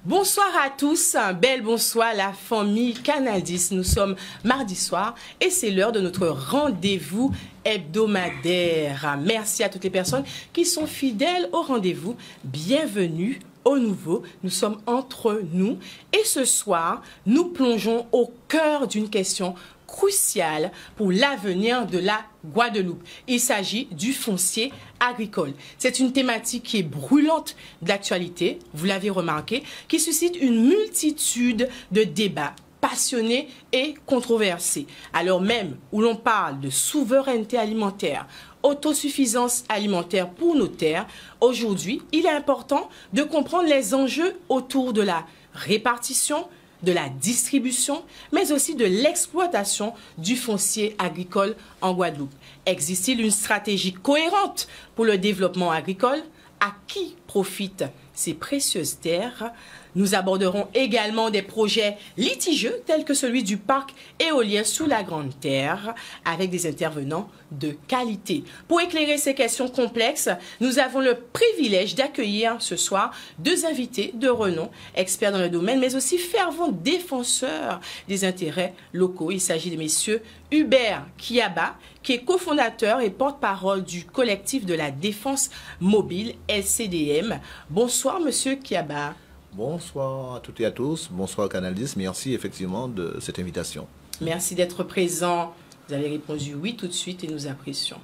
Bonsoir à tous, un bel bonsoir la famille Canal 10. Nous sommes mardi soir et c'est l'heure de notre rendez-vous hebdomadaire. Merci à toutes les personnes qui sont fidèles au rendez-vous. Bienvenue au nouveau, nous sommes entre nous et ce soir, nous plongeons au cœur d'une question cruciale pour l'avenir de la Guadeloupe. Il s'agit du foncier agricole. C'est une thématique qui est brûlante d'actualité, vous l'avez remarqué, qui suscite une multitude de débats passionnés et controversés. Alors même où l'on parle de souveraineté alimentaire, autosuffisance alimentaire pour nos terres, aujourd'hui, il est important de comprendre les enjeux autour de la répartition, de la distribution, mais aussi de l'exploitation du foncier agricole en Guadeloupe. Existe-t-il une stratégie cohérente pour le développement agricole? À qui profitent ces précieuses terres? Nous aborderons également des projets litigieux tels que celui du parc éolien sous la Grande Terre avec des intervenants de qualité. Pour éclairer ces questions complexes, nous avons le privilège d'accueillir ce soir deux invités de renom, experts dans le domaine, mais aussi fervents défenseurs des intérêts locaux. Il s'agit de messieurs Hubert Kiaba, qui est cofondateur et porte-parole du collectif de la défense mobile LCDM. Bonsoir, monsieur Kiaba. Bonsoir à toutes et à tous, bonsoir Canal 10, merci effectivement de cette invitation. Merci d'être présent. Vous avez répondu oui tout de suite et nous apprécions.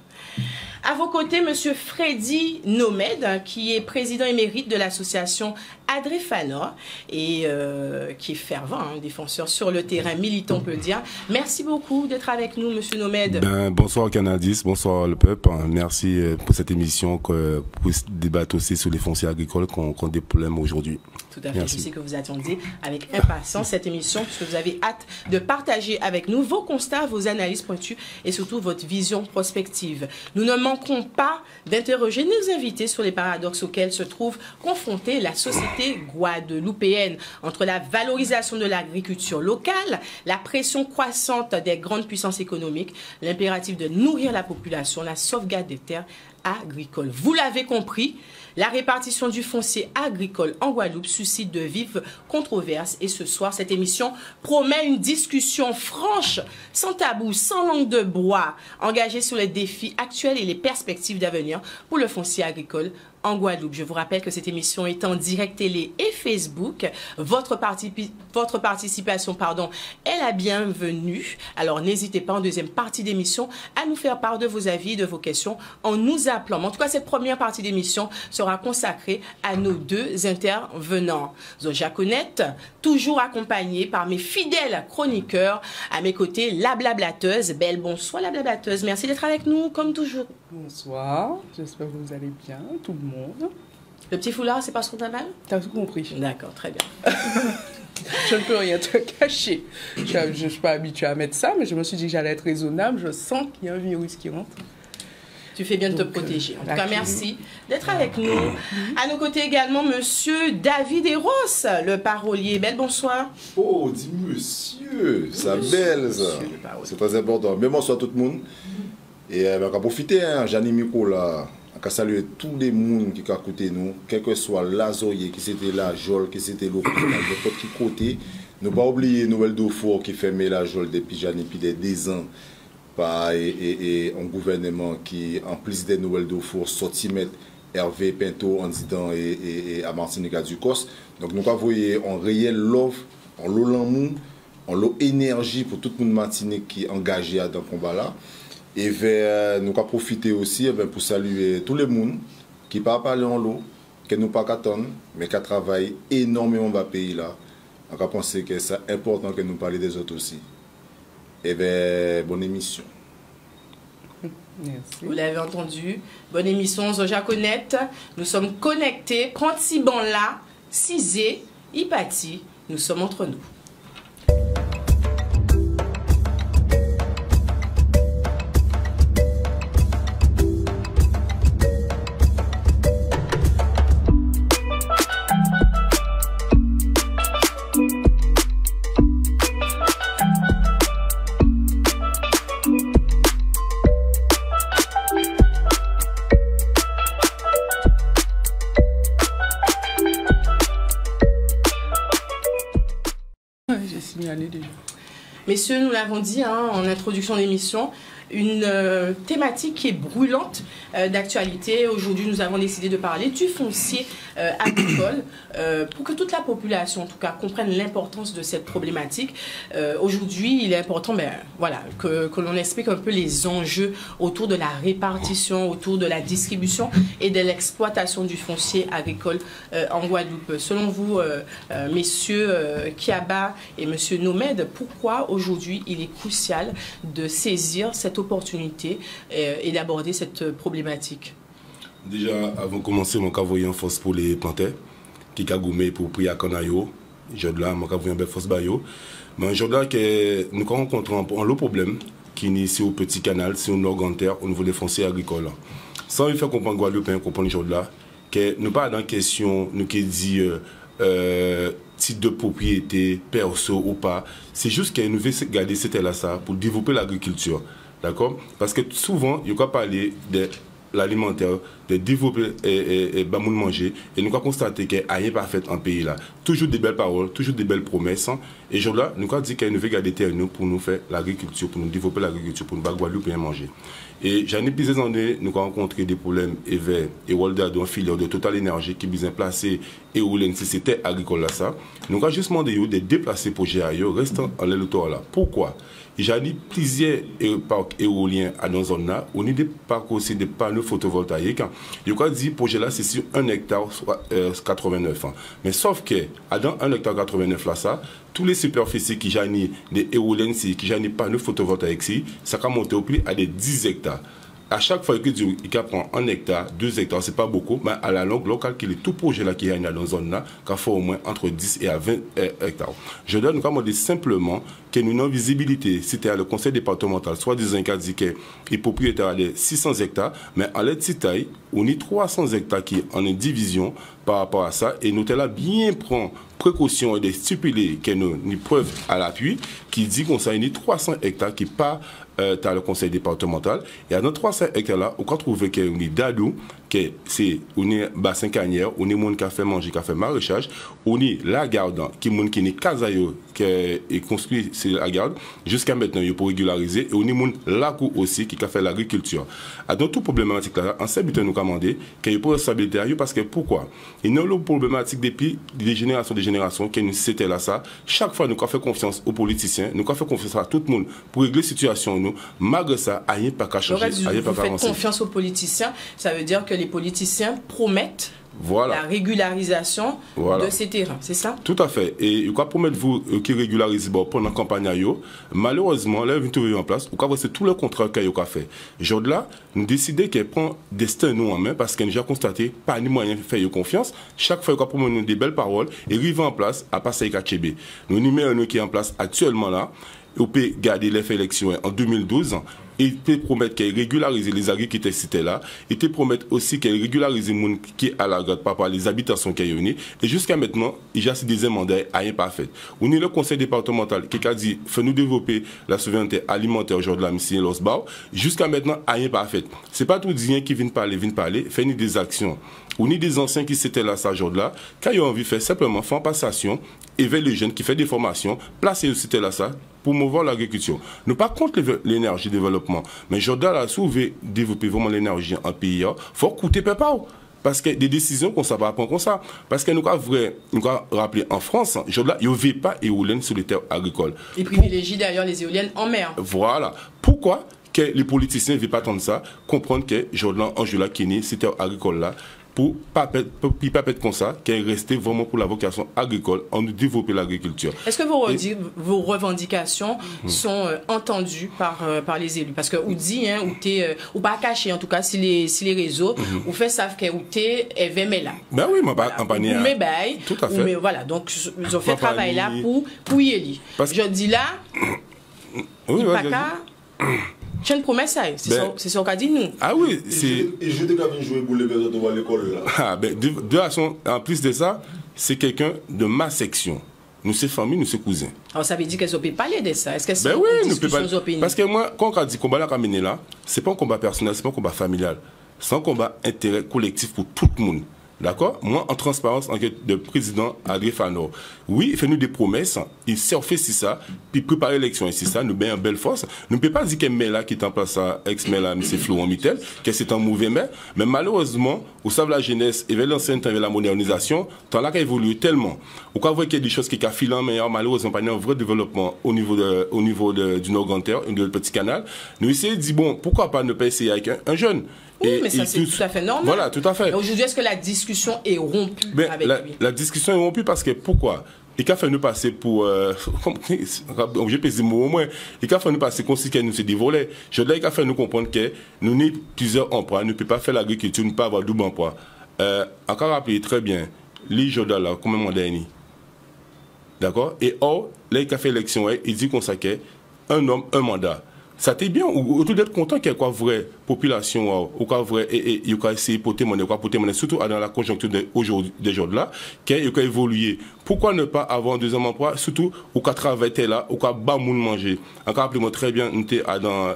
À vos côtés, monsieur Freddy Nomède, qui est président émérite de l'association Adrefana et qui est fervent, défenseur sur le terrain, militant on peut le dire. Merci beaucoup d'être avec nous, monsieur Nomède. Bonsoir Canal 10, bonsoir le peuple. Merci pour cette émission pour débattre aussi sur les fonciers agricoles qu'on a des problèmes aujourd'hui. Tout à fait, je sais que vous attendiez avec impatience cette émission puisque vous avez hâte de partager avec nous vos constats, vos analyses pointues et surtout votre vision prospective. Nous ne manquerons pas d'interroger nos invités sur les paradoxes auxquels se trouve confrontée la société guadeloupéenne entre la valorisation de l'agriculture locale, la pression croissante des grandes puissances économiques, l'impératif de nourrir la population, la sauvegarde des terres agricoles. Vous l'avez compris, la répartition du foncier agricole en Guadeloupe suscite de vives controverses et ce soir, cette émission promet une discussion franche, sans tabou, sans langue de bois, engagée sur les défis actuels et les perspectives d'avenir pour le foncier agricole en Guadeloupe. Je vous rappelle que cette émission est en direct télé et Facebook. Votre participation est la bienvenue. Alors n'hésitez pas en deuxième partie d'émission à nous faire part de vos avis, de vos questions en nous appelant. En tout cas, cette première partie d'émission sera consacrée à nos deux intervenants. Zoja Connette, toujours accompagnée par mes fidèles chroniqueurs. À mes côtés, la blablateuse. Belle bonsoir la blablateuse. Merci d'être avec nous comme toujours. Bonsoir, j'espère que vous allez bien, tout le monde. Le petit foulard, c'est pas ce qu'on a mal? T'as tout compris. D'accord, très bien. Je ne peux rien te cacher. Je ne suis pas habituée à mettre ça, mais je me suis dit que j'allais être raisonnable. Je sens qu'il y a un virus qui rentre. Tu fais bien de te protéger. En tout cas, merci d'être avec nous. À nos côtés également, monsieur David Eros, le parolier. Belle bonsoir. Oh, dis monsieur, ça belle ça. C'est très important. Mais bonsoir tout le monde. Et on va profiter, Jeannie Miko là, on va saluer tous les monde qui ont écouté nous, quel que soit l'Azoye, qui c'était la Jol, qui c'était l'autre, n'importe qui côté. Ne pas oublier Noël Dauphor qui fermait la Jol depuis Jeannie depuis des 10 ans. Et un gouvernement qui, en plus des Noël Dauphor, sorti mettre Hervé Pinto en disant et à Martinique à Ducos. Donc nous avons un réel love, un lot l'amour, un lot énergie pour tout le monde Martinique qui est engagé dans ce combat-là. Et nous avons profité aussi pour saluer tout le monde qui ne parle pas en l'eau, qui ne pas attendre, mais qui travaille énormément dans le pays là. On a pensé que c'est important que nous parlions des autres aussi. Et bien, bonne émission. Merci. Vous l'avez entendu, bonne émission, Zoja Connette. Nous sommes connectés, Prantiban là, Cisé, Ipati, nous sommes entre nous. c'est signalé déjà. Messieurs, nous l'avons dit en introduction de l'émission, une thématique qui est brûlante d'actualité. Aujourd'hui, nous avons décidé de parler du foncier agricole pour que toute la population, en tout cas, comprenne l'importance de cette problématique. Aujourd'hui, il est important voilà, que l'on explique un peu les enjeux autour de la répartition, autour de la distribution et de l'exploitation du foncier agricole en Guadeloupe. Selon vous, messieurs Kiaba et monsieur Nomed, pourquoi aujourd'hui il est crucial de saisir cette opportunité et d'aborder cette problématique? Déjà, avant de commencer, mon envoyé en force pour les plantaires, qui a gommé pour prier à Canayo. J'ai là, mon envoyé un bel force bayo. Mais aujourd'hui, nous rencontrons un problème qui est ici au Petit Canal, c'est un organe terre au niveau des fonciers agricoles. Sans lui faire comprendre Guadeloupe, comprendre aujourd'hui là, que nous pas dans question, nous qui dit titre de propriété, perso ou pas. C'est juste que nous devons garder c'était là ça pour développer l'agriculture. D'accord? Parce que souvent, il y a parler de l'alimentaire, de développer et manger. Et nous avons constaté qu'il n'y a rien parfait en pays là. Toujours des belles paroles, toujours des belles promesses. Et aujourd'hui, nous avons dit qu'il nous devons garder terre pour nous faire l'agriculture, pour nous développer l'agriculture, pour nous faire Guadeloupe bien manger. Et j'en ai plusieurs années, nous avons rencontré des problèmes et Walda, un filière de Total Énergie qui besoin placer et où c'était agricole là ça. Nous avons juste demandé de déplacer pour GAI, restant en l'électorat là. Pourquoi? J'ai dit plusieurs parcs éoliens à nos zones là, on a des parcs aussi des panneaux photovoltaïques. Je crois que ce projet là c'est sur 1 hectare 89. Mais sauf que dans 1 hectare 89 là ça, tous les superficies qui j'ai des éoliennes qui j'ai des panneaux photovoltaïques ça va monter au plus à des 10 hectares. À chaque fois que il prend 1 hectare, 2 hectares, c'est pas beaucoup, mais à la longue, on calcule tout projet là qui est dans la zone là, qu'il faut au moins entre 10 et à 20 hectares. Je dois nous demander simplement que nous avons visibilité, c'était à le conseil départemental, soit disant qu'il dit que les propriétaires de 600 hectares, mais à l'aide de taille, on a 300 hectares qui en une division par rapport à ça, et nous là bien prendre précaution et de stipuler que nous une preuve à l'appui qui dit qu'on a 300 hectares qui part dans le conseil départemental. Et à nos 300 hectares là, on peut trouver qu'il y a dadou, que c'est un bassin canière, on est monde qui a fait manger, qui a fait maraîchage, on est la garde, qui est casayo, qui est construit sur la garde, jusqu'à maintenant, il faut régulariser, et on est monde lacou aussi, qui a fait l'agriculture. À dans toute problématique là, en s'habitant nous commander, qu'il y a pas de responsabilité parce que pourquoi? Il y a une problématique depuis des générations, que nous c'était là ça. Chaque fois, nous avons fait confiance aux politiciens, nous avons fait confiance à tout le monde pour régler la situation. Nous, malgré ça, il n'y a pas qu'à changer. Vous faites confiance aux politiciens, ça veut dire que les politiciens promettent la régularisation de ces terrains, c'est ça? Tout à fait. Et je crois promettre vous qui régularisez pendant la campagne, malheureusement, là, vous trouvez en place, vous avez tout le contrat qu'il y a fait. Aujourd'hui, là, nous décidons qu'elle prend destin nous en main parce qu'elle a déjà constaté pas ni moyen de faire confiance. Chaque fois qu'on promet des belles paroles et arrive en place à passer à Tchébé. Nous numéros qui est en place actuellement là, on peut garder les élections en 2012. Il peut promettre qu'elle régularise les agriculteurs qui étaient cités là. Il peut promettre aussi qu'elle régularise les gens qui sont à la garde par rapport à les habitations qu'elle a. Et jusqu'à maintenant, il y a ces deuxième mandat à rien pas fait. On est le conseil départemental qui a dit faut nous développer la souveraineté alimentaire aujourd'hui là, ici Los Bao. Jusqu'à maintenant, à rien pas fait. C'est pas tout rien qui viennent parler, faire des actions. On est des anciens qui s'étaient là, ça aujourd'hui là, quand ils ont envie de faire simplement faire passation, éveiller les jeunes qui font des formations, placer c'était là ça. Pour mouvoir l'agriculture. Nous pas contre l'énergie développement, mais je dois la soulever, développer vraiment l'énergie en pays. Il faut coûter papa. Parce que des décisions qu'on ne va pas prendre comme ça. Parce que nous avons rappelé en France, il n'y avait pas éoliennes sur les terres agricoles. Ils privilégient d'ailleurs les éoliennes en mer. Voilà. Pourquoi que les politiciens ne veulent pas attendre ça, comprendre que Jordan Angela Kini, ces terres agricoles là, pour ne pas être comme ça, qu'elle restait vraiment pour la vocation agricole, en développer l'agriculture. Est-ce que vos revendications sont entendues par les élus? Parce que vous dites, ou pas caché en tout cas, si les réseaux, vous faites savent que vous êtes là. Ben oui, mais pas en panier. Tout à fait. Mais voilà, donc ils ont fait travail là pour y aller. Je dis là, oui, j'ai une promesse, c'est ce qu'a dit nous. Ah oui, c'est. Et je devais jouer pour les besoins de l'école là. Ah, ben, de façon, en plus de ça, c'est quelqu'un de ma section. Nous, c'est famille, nous, c'est cousins. Alors, ça veut dire qu'elles ne peuvent pas parler de ça. Est-ce que c'est une discussion d'opinion? Parce que moi, quand on dit combat là, comme là, c'est pas un combat personnel, c'est pas un combat familial. C'est un combat intérêt collectif pour tout le monde. D'accord? Moi, en transparence, en tant que président Adrien Fanor, oui, il fait nous des promesses, il surfe sur ça, puis prépare l'élection, et c'est ça, nous bien en belle force. Nous ne pouvons pas dire que Mela qui est en place, ex-maire là, M. Florent Mittel, que c'est un mauvais maire, mais malheureusement, vous savez, la jeunesse, et vers l'ancien temps, avec la modernisation, tant là qu'elle évolue tellement. Vous voyez qu'il y a des choses qui ont filé, mais malheureusement, pas un vrai développement au niveau du Nord-Grand-Terre, du Petit Canal. Nous essayons de dire, bon, pourquoi pas ne pas essayer avec un jeune? Oui, mais ça c'est tout à fait normal. Voilà, tout à fait. Aujourd'hui, est-ce que la discussion est rompue avec lui? La discussion est rompue parce que pourquoi? Il a fait nous passer pour... je peux dire au moins. Il a fait nous passer comme si nous se dévolait. Je dis qu'il a fait nous comprendre que nous n'avons plusieurs emplois, nous ne pouvons pas faire l'agriculture, nous ne pouvons pas avoir double emploi. Encore rappelez très bien, les Jordan là, comme un dernier. D'accord? Et or, là, il a fait l'élection, il dit qu'on s'acquiert un homme, un mandat. Ça t'est bien, ou tout d'être content qu'il y ait quoi vraie population, ou quoi vrai, et il y a essayé de porter monnaie, surtout dans la conjoncture d'aujourd'hui, des jours là, qu'il y a évolué. Pourquoi ne pas avoir un deuxième emploi, surtout au cas travailler là, au cas bas moun manger. Encore rappelez-moi très bien, nous étions dans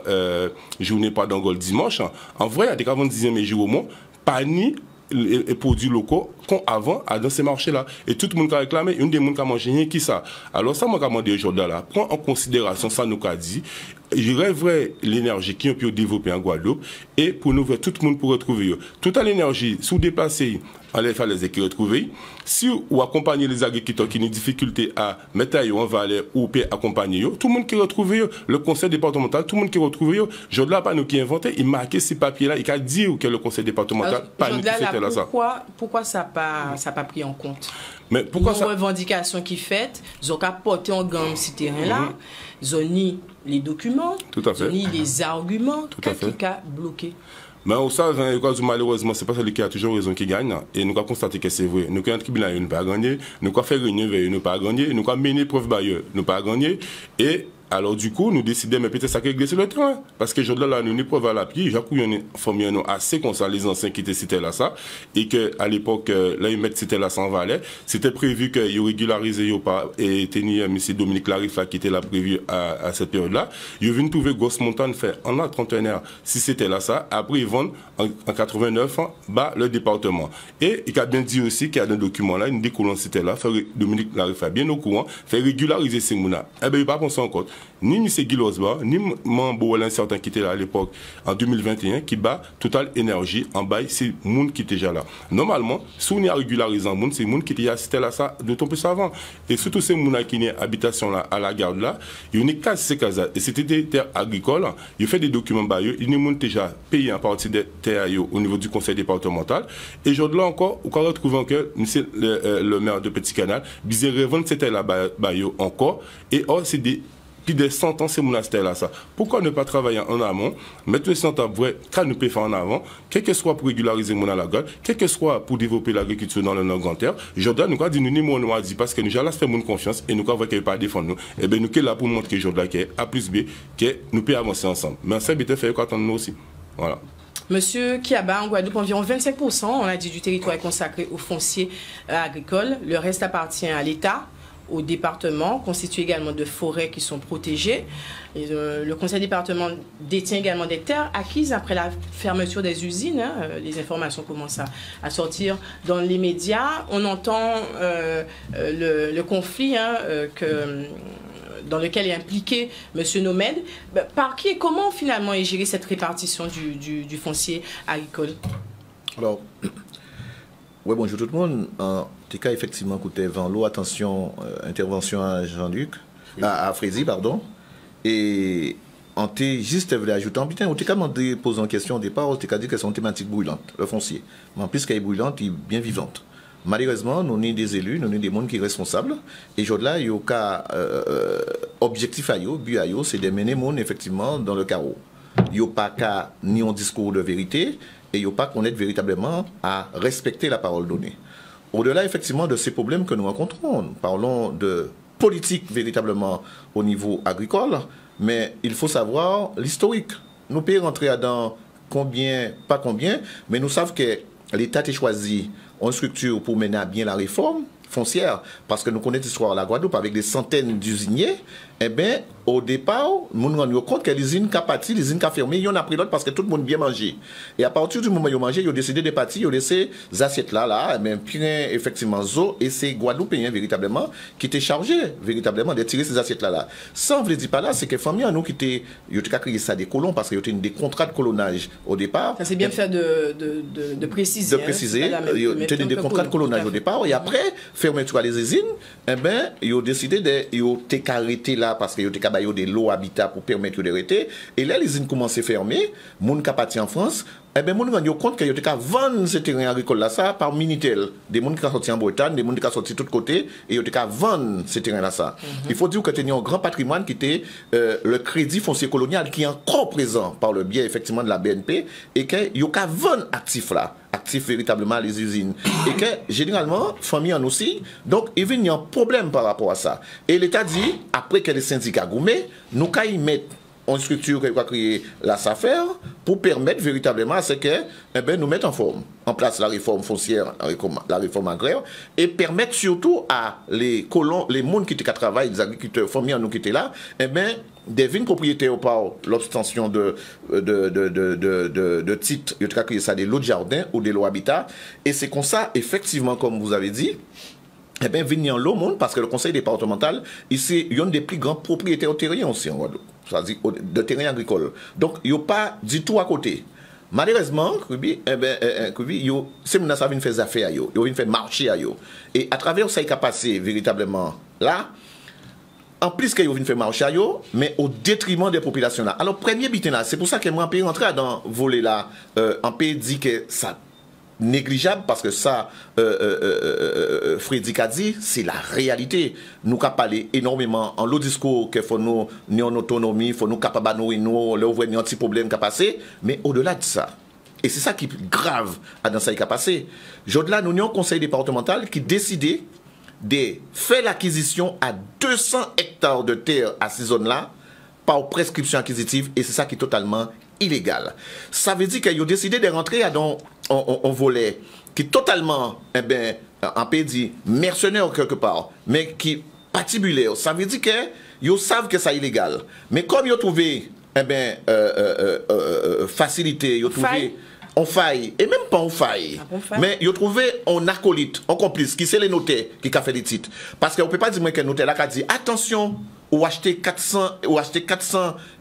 journée pas d'Angol dimanche. En vrai, il y a des 90e jour au monde, pas ni les produits locaux qu'on avant dans ces marchés-là. Et tout le monde a réclamé, une des gens qui a mangé, qui ça? Alors ça, moi, je demandé aujourd'hui là, prends en considération ça, nous a dit, je rêverais l'énergie qui ont pu développer en Guadeloupe et pour nous, tout le monde pour retrouver. Toute l'énergie, sous déplacer, allez faire les équipes retrouver. Si vous accompagnez les agriculteurs qui ont des difficultés à mettre en valeur ou accompagner, tout le monde qui retrouve, le conseil départemental, tout le monde qui retrouve, je ne l'ai pas nous qui inventé, il marqué ces papiers-là, il a dit que le conseil départemental, pas nous qui fait là ça. Pourquoi ça n'a pas pris en compte? Mais pourquoi ça? Revendication qui fait, ils ont qu'à porter en gamme ce terrain-là, ils ont ni les documents, ils ont ni les arguments, qui a bloqué. Mais au sein malheureusement, c'est pas celui qui a toujours raison qui gagne. Et nous avons constaté que c'est vrai. Nous avons un tribunal, nous pas gagné. Nous avons fait réunion, nous pas gagné. Nous avons mené preuve bailleur, nous pas gagné. Et alors du coup, nous décidons, mais peut-être ça qui est sur le terrain. Parce que aujourd'hui, là, nous avons preuve à l'appui. J'ai formé assez comme ça, les anciens qui étaient cités là, ça. Et qu'à l'époque, là, ils mettent c'était là sans valet. C'était prévu qu'ils régularisent et tenir M. Dominique Larif, là, qui était là prévu à cette période-là. Ils viennent trouver Grosse Montagne fait en a 31 heures, si c'était là, ça. Après, ils vendent en 89, bas le département. Et il a bien dit aussi qu'il y a des documents là, une découlance c'était là, Dominique Larif bien au courant, fait régulariser ces mounas. Eh bien, il n'a pas pensé encore. Ni M. Guilosba, ni Mambo certain qui était là à l'époque, en 2021, qui bat Total Énergie en bail, c'est le monde qui était déjà là. Normalement, si on est régularisé en monde, c'est le monde qui était assisté là, ça, d'autant plus avant. Et surtout ces mounas qui sont habitation là, à la garde là, il y a une case, c'est case. Et c'était des terres agricoles, il fait des documents bailleux, il y a déjà payé en partie des terres au niveau du conseil départemental. Et aujourd'hui là encore, on retrouve encore, monsieur le maire de Petit Canal, bizarre revendre cette terre là bailleux encore. Et or, c'est des plus de 100 ans, c'est monastère là, ça. Pourquoi ne pas travailler en amont, mettre le 100 ans vrai, qu'à nous peut faire en avant, quel que soit pour régulariser mon alagol, quel que soit pour développer l'agriculture dans le Nord-Grand-Terre, Jordan nous a dit, nous n'avons pas dit parce que nous allons faire mon confiance et nous avons qu'il pas défendre nous. Et bien, nous sommes là pour montrer Jordan que A plus B, que nous pouvons avancer ensemble. Mais ça, c'est fait qu'on attend nous aussi. Voilà. Monsieur Kiaba, en Guadeloupe, environ 25%, on a dit, du territoire est consacré aux fonciers agricoles. Le reste appartient à l'État, au département, constitué également de forêts qui sont protégées. Et, le conseil départemental détient également des terres acquises après la fermeture des usines. Les informations commencent à sortir dans les médias. On entend le conflit dans lequel est impliqué M. Nomède. Par qui et comment finalement est gérée cette répartition du foncier agricole? Alors, oui, bonjour tout le monde. En tout cas, effectivement, écoutez, Van Loo, attention, intervention à Jean-Luc, à Frézy, pardon. Et on t'a juste voulu ajouter un putain, on t'a demandé, posant une question au départ, on t'a dit que c'est une thématique brûlante, le foncier. Mais en plus qu'elle est brûlante, elle est bien vivante. Malheureusement, nous sommes des élus, nous sommes des gens qui sont responsables. Et aujourd'hui, il y a un cas objectif à eux, but à eux, c'est de mener monde effectivement dans le carreau. Il n'y a pas qu'à ni un discours de vérité, et il n'y a pas qu'on aide véritablement à respecter la parole donnée. Au-delà effectivement de ces problèmes que nous rencontrons, nous parlons de politique véritablement au niveau agricole, mais il faut savoir l'historique. Nous pouvons rentrer dans combien, pas combien, mais nous savons que l'État a choisi une structure pour mener à bien la réforme foncière, parce que nous connaissons l'histoire de la Guadeloupe avec des centaines d'usiniers, eh bien, au départ, nous nous rendons compte que l'usine qui a parti, l'usine qui a fermé, il y en a pris l'autre parce que tout le monde bien mangé. Et à partir du moment où ils ont mangé, ils ont décidé de partir, ils ont laissé ces assiettes-là, mais puis effectivement, Zo, et c'est Guadeloupéens véritablement qui étaient chargés véritablement de tirer ces assiettes-là. Ça, on ne veut dire pas là, c'est que les familles, nous qui étaient, ils ont créé ça des colons parce qu'ils ont des contrats de colonnage au départ. Ça c'est bien fait de préciser. De préciser, ils ont des contrats de colonnage au départ, et après, fermeture les usines, eh bien, ils ont décidé de arrêter là parce qu'ils ont des lots habitat pour permettre de arrêter. Et là, les usines commencent à fermer, les gens qui sont partis en France, eh bien, les gens rendent compte qu'ils ont vendu ce terrain agricole là, ça, par Minitel. Des gens qui sont sortis en Bretagne, des gens qui sont sortis de tous côtés, et ils ont vendu ce terrain là, ça. Il faut dire que tu as un grand patrimoine qui était le crédit foncier colonial qui est encore présent par le biais effectivement de la BNP, et qu'ils ont vendu actifs là. Actifs véritablement les usines. Et que, généralement, famille en aussi, donc, il y a un problème par rapport à ça. Et l'État dit, après que les syndicats gourmet, nous, quand ils mettent une structure qui va créer la SAFER pour permettre véritablement à ce que, eh ben, nous mettons en place la réforme foncière, la réforme agraire, et permettre surtout à les colons, les gens qui travaillent, les agriculteurs, familles en nous qui étaient là, eh ben, devine propriétaire par l'obtention de titres, il y a créé ça des lots de jardin ou des lots habitat, et c'est comme ça, effectivement, comme vous avez dit, eh bien, venir l'eau monde, parce que le conseil départemental, ici, il y a un des plus grands propriétaires terriens aussi en Guadeloupe, c'est-à-dire de terrain agricole. Donc, il n'y a pas du tout à côté. Malheureusement, c'est mon ça vient faire des affaires, il vient faire marché. Et à travers ça, il a passé véritablement là, en plus qu'il vient faire marché, mais au détriment des populations là. Alors, premier bitin là, c'est pour ça que moi, je rentrer dans volet là, en pays dit que ça négligeable parce que ça, Frédéric a dit, c'est la réalité. Nous avons parlé énormément en l'autre discours qu'il faut nous en autonomie, il faut nous capables de nous ouvrir un petit problème qui a passé, mais au-delà de ça. Et c'est ça qui est grave dans ça qui a passé. Au-delà, nous avons un conseil départemental qui décidait de faire l'acquisition à 200 hectares de terre à ces zones-là par prescription acquisitive, et c'est ça qui est totalement illégal. Ça veut dire qu'ils ont décidé de rentrer dans un volet qui est totalement, eh ben, en pays mercenaire quelque part, mais qui est patibulaire. Ça veut dire qu'ils savent que c'est illégal. Mais comme ils ont trouvé, eh ben, facilité, ils ont trouvé on faille, et même pas on faille, mais ils ont trouvé un acolyte, un complice, qui c'est les notaires qui a fait les titres. Parce qu'on ne peut pas dire que le notaire là qui a dit attention, ou acheter 400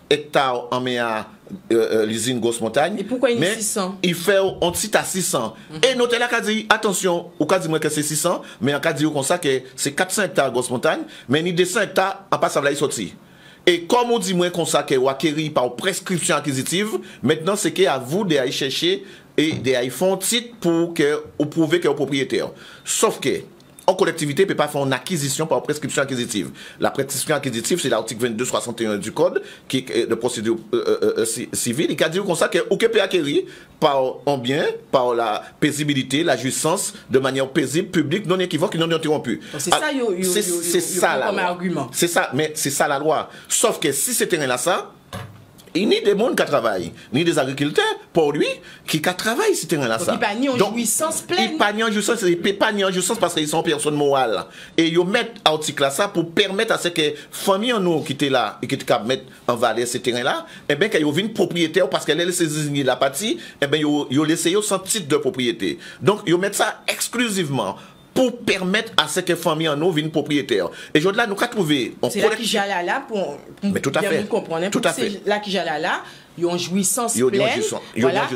hectares en mer l'usine Grosse Montagne. Et pourquoi il y a 600? Il fait un titre à 600. Et notaire là qui a dit attention, ou qui a dit que c'est 600, mais on a dit comme ça que c'est 400 hectares Grosse Montagne, mais ni 200 hectares en passant là il sorti. Et comme on dit moins comme ça que vous acquérir par prescription acquisitive, maintenant c'est qu'à vous d'aller chercher et d'aller faire un titre pour que vous prouvez que vous êtes propriétaire. Sauf que en collectivité, ne peut pas faire une acquisition par prescription acquisitive. La prescription acquisitive, c'est l'article 2261 du Code qui est de procédure civile. Il a dit comme ça que vous pouvez acquérir par un bien, par la paisibilité, la jouissance, de manière paisible, publique, non équivoque et non interrompue. C'est ça, c'est ça comme argument. C'est ça, mais c'est ça la loi. Sauf que si c'est terrain là, ça, il n'y a des gens qui travaillent, ni des agriculteurs, pour lui, qui travaillent ce terrain-là. Donc, il n'y a pas ni en jouissance pleine. Il n'y a pas ni en jouissance, il n'y a pas ni en jouissance parce qu'ils sont personnes morales. Et ils mettent l'article là, ça, pour permettre à ce que famille en nous qui étaient là, et qui étaient mettre en valeur ce terrain-là, eh bien, qu'ils viennent propriétaire parce qu'elle laisse désigner la partie, eh bien, ils laissent sans titre de propriété. Donc, ils mettent ça exclusivement pour permettre à ce que les familles en nous viennent propriétaires. Et aujourd'hui, nous avons trouvé... C'est là qui j'allais là pour tout à fait. Comprendre. Tout à fait. C'est là qui j'allais là, ils ont jouissance pleine. Voilà.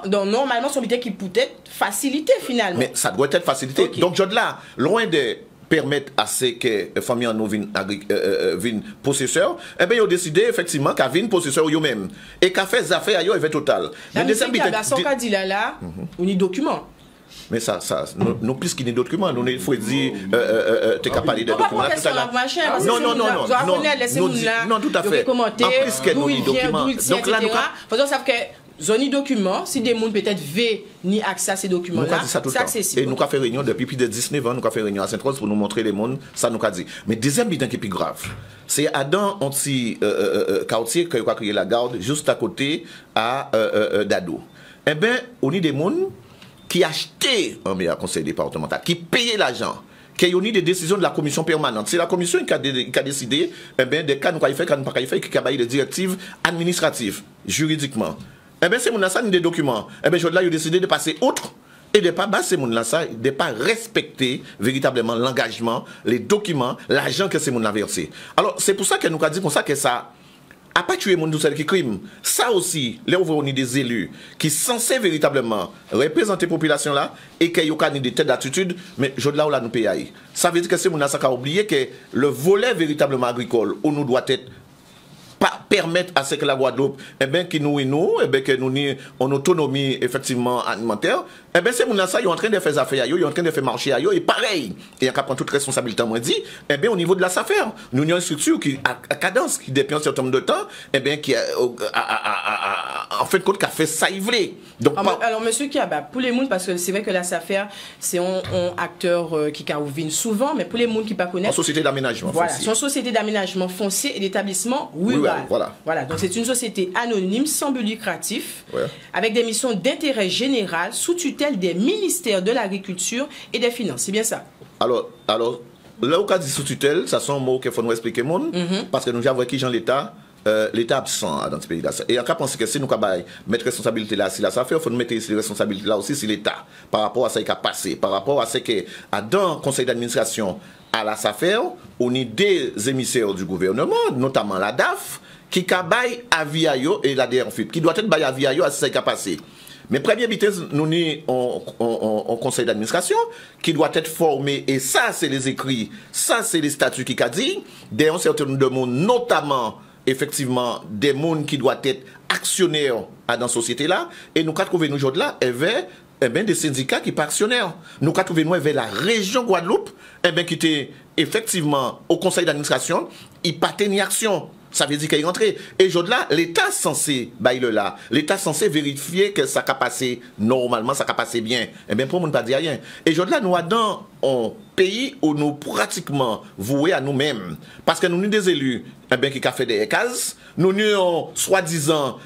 Normalement, son idée qui peut être facilité finalement. Mais ça doit être facilité. Okay. Donc aujourd'hui, loin de permettre à ce que les familles en nous viennent possesseurs, eh bien, ils ont décidé effectivement qu'à viennent possesseurs eux-mêmes. Et qu'à faire des affaires ailleurs, ils vont total. Mais deuxième dit là, on y document. Mais ça, nous plus qu'il y a des documents, nous il faut dire, tu as parlé de documents. Non, tout à fait. En plus qu'il y a des documents. Donc là, nous savons que zone documents, si des gens peut-être veulent ni accès à ces documents-là, c'est accessible. Et nous avons fait réunion depuis plus de 19 ans, nous avons fait réunion à Sainte-Rose pour nous montrer les mondes, ça nous a dit. Mais deuxième bilan qui est plus grave, c'est Adam anti-quartier qui a créé la garde juste à côté à Dado. Eh bien, on a des mondes qui achetaient un meilleur conseil départemental, qui payaient l'argent, qu'il y a des décisions de la commission permanente. C'est la commission qui a décidé des cas nous pas faire, nous pas faire, qui a des directives administratives, juridiquement. C'est mon ça des documents. Je là, il a décidé de passer outre et de ne pas baser mon là ça, de ne pas respecter véritablement l'engagement, les documents, l'argent que c'est mon a versé. Alors, c'est pour ça que nous avons dit comme ça que ça a pas tué mon douceur qui crime. Ça aussi, là où on a des élus qui sont censés véritablement représenter la population là et qui ont des têtes d'attitude, mais je là où là nous payons. Ça veut dire que c'est mon ça qui a oublié que le volet véritablement agricole où nous doit être permettre à ce que la Guadeloupe, que nous, que nous ayons une autonomie effectivement alimentaire, c'est mon ça, ils sont en train de faire affaires, ils sont en train de faire marcher, et pareil, et en prendre toute responsabilité, moi dit, au niveau de la SAFER, nous avons une structure qui à cadence, qui dépend un certain nombre de temps, qui en fait compte, qui a fait ça ivré. Donc, alors, monsieur Kiaba, pour les gens, parce que c'est vrai que la SAFER, c'est un acteur qui vient souvent, mais pour les gens qui ne connaissent pas. En société d'aménagement foncier. Voilà, c'est une société d'aménagement foncier et d'établissement rural. Voilà, donc c'est une société anonyme, sans but lucratif, avec des missions d'intérêt général, sous tutelle des ministères de l'Agriculture et des Finances. C'est bien ça? Alors, là où on dit sous tutelle, ça sont un mot qu'il faut nous expliquer, parce que nous avons qui Jean l'État. L'État absent dans ce pays-là. Et en cas, penser que si nous avons mettre responsabilité là, si la SAFER, il faut nous mettre ces responsabilités là aussi sur l'État, par rapport à ce qui a passé, par rapport à ce que, dans le conseil d'administration, à la SAFER, on a des émissaires du gouvernement, notamment la DAF, qui a bail avis à yo et la DRFIP, qui doit être bail avis à yo à ce qui a passé. Mais première vitesse, nous avons un conseil d'administration qui doit être formé, et ça, c'est les écrits, ça, c'est les statuts qui a dit, d'un certain nombre de monde, notamment, effectivement, des gens qui doivent être actionnaires dans la société-là, et nous avons trouvé nous aujourd'hui là, des syndicats qui sont actionnaires. Nous avons trouvé nous la région Guadeloupe, qui était effectivement au conseil d'administration, il pas tenu action. Ça veut dire qu'il est rentré. Et aujourd'hui là, l'État censé bailler là, l'État censé vérifier que ça a passé normalement, ça a passé bien. Pour nous, pas dire rien. Et aujourd'hui là, nous sommes dans un pays où nous pratiquement voués à nous-mêmes. Parce que nous sommes des élus qui ont fait des cases, nous sommes soi-disant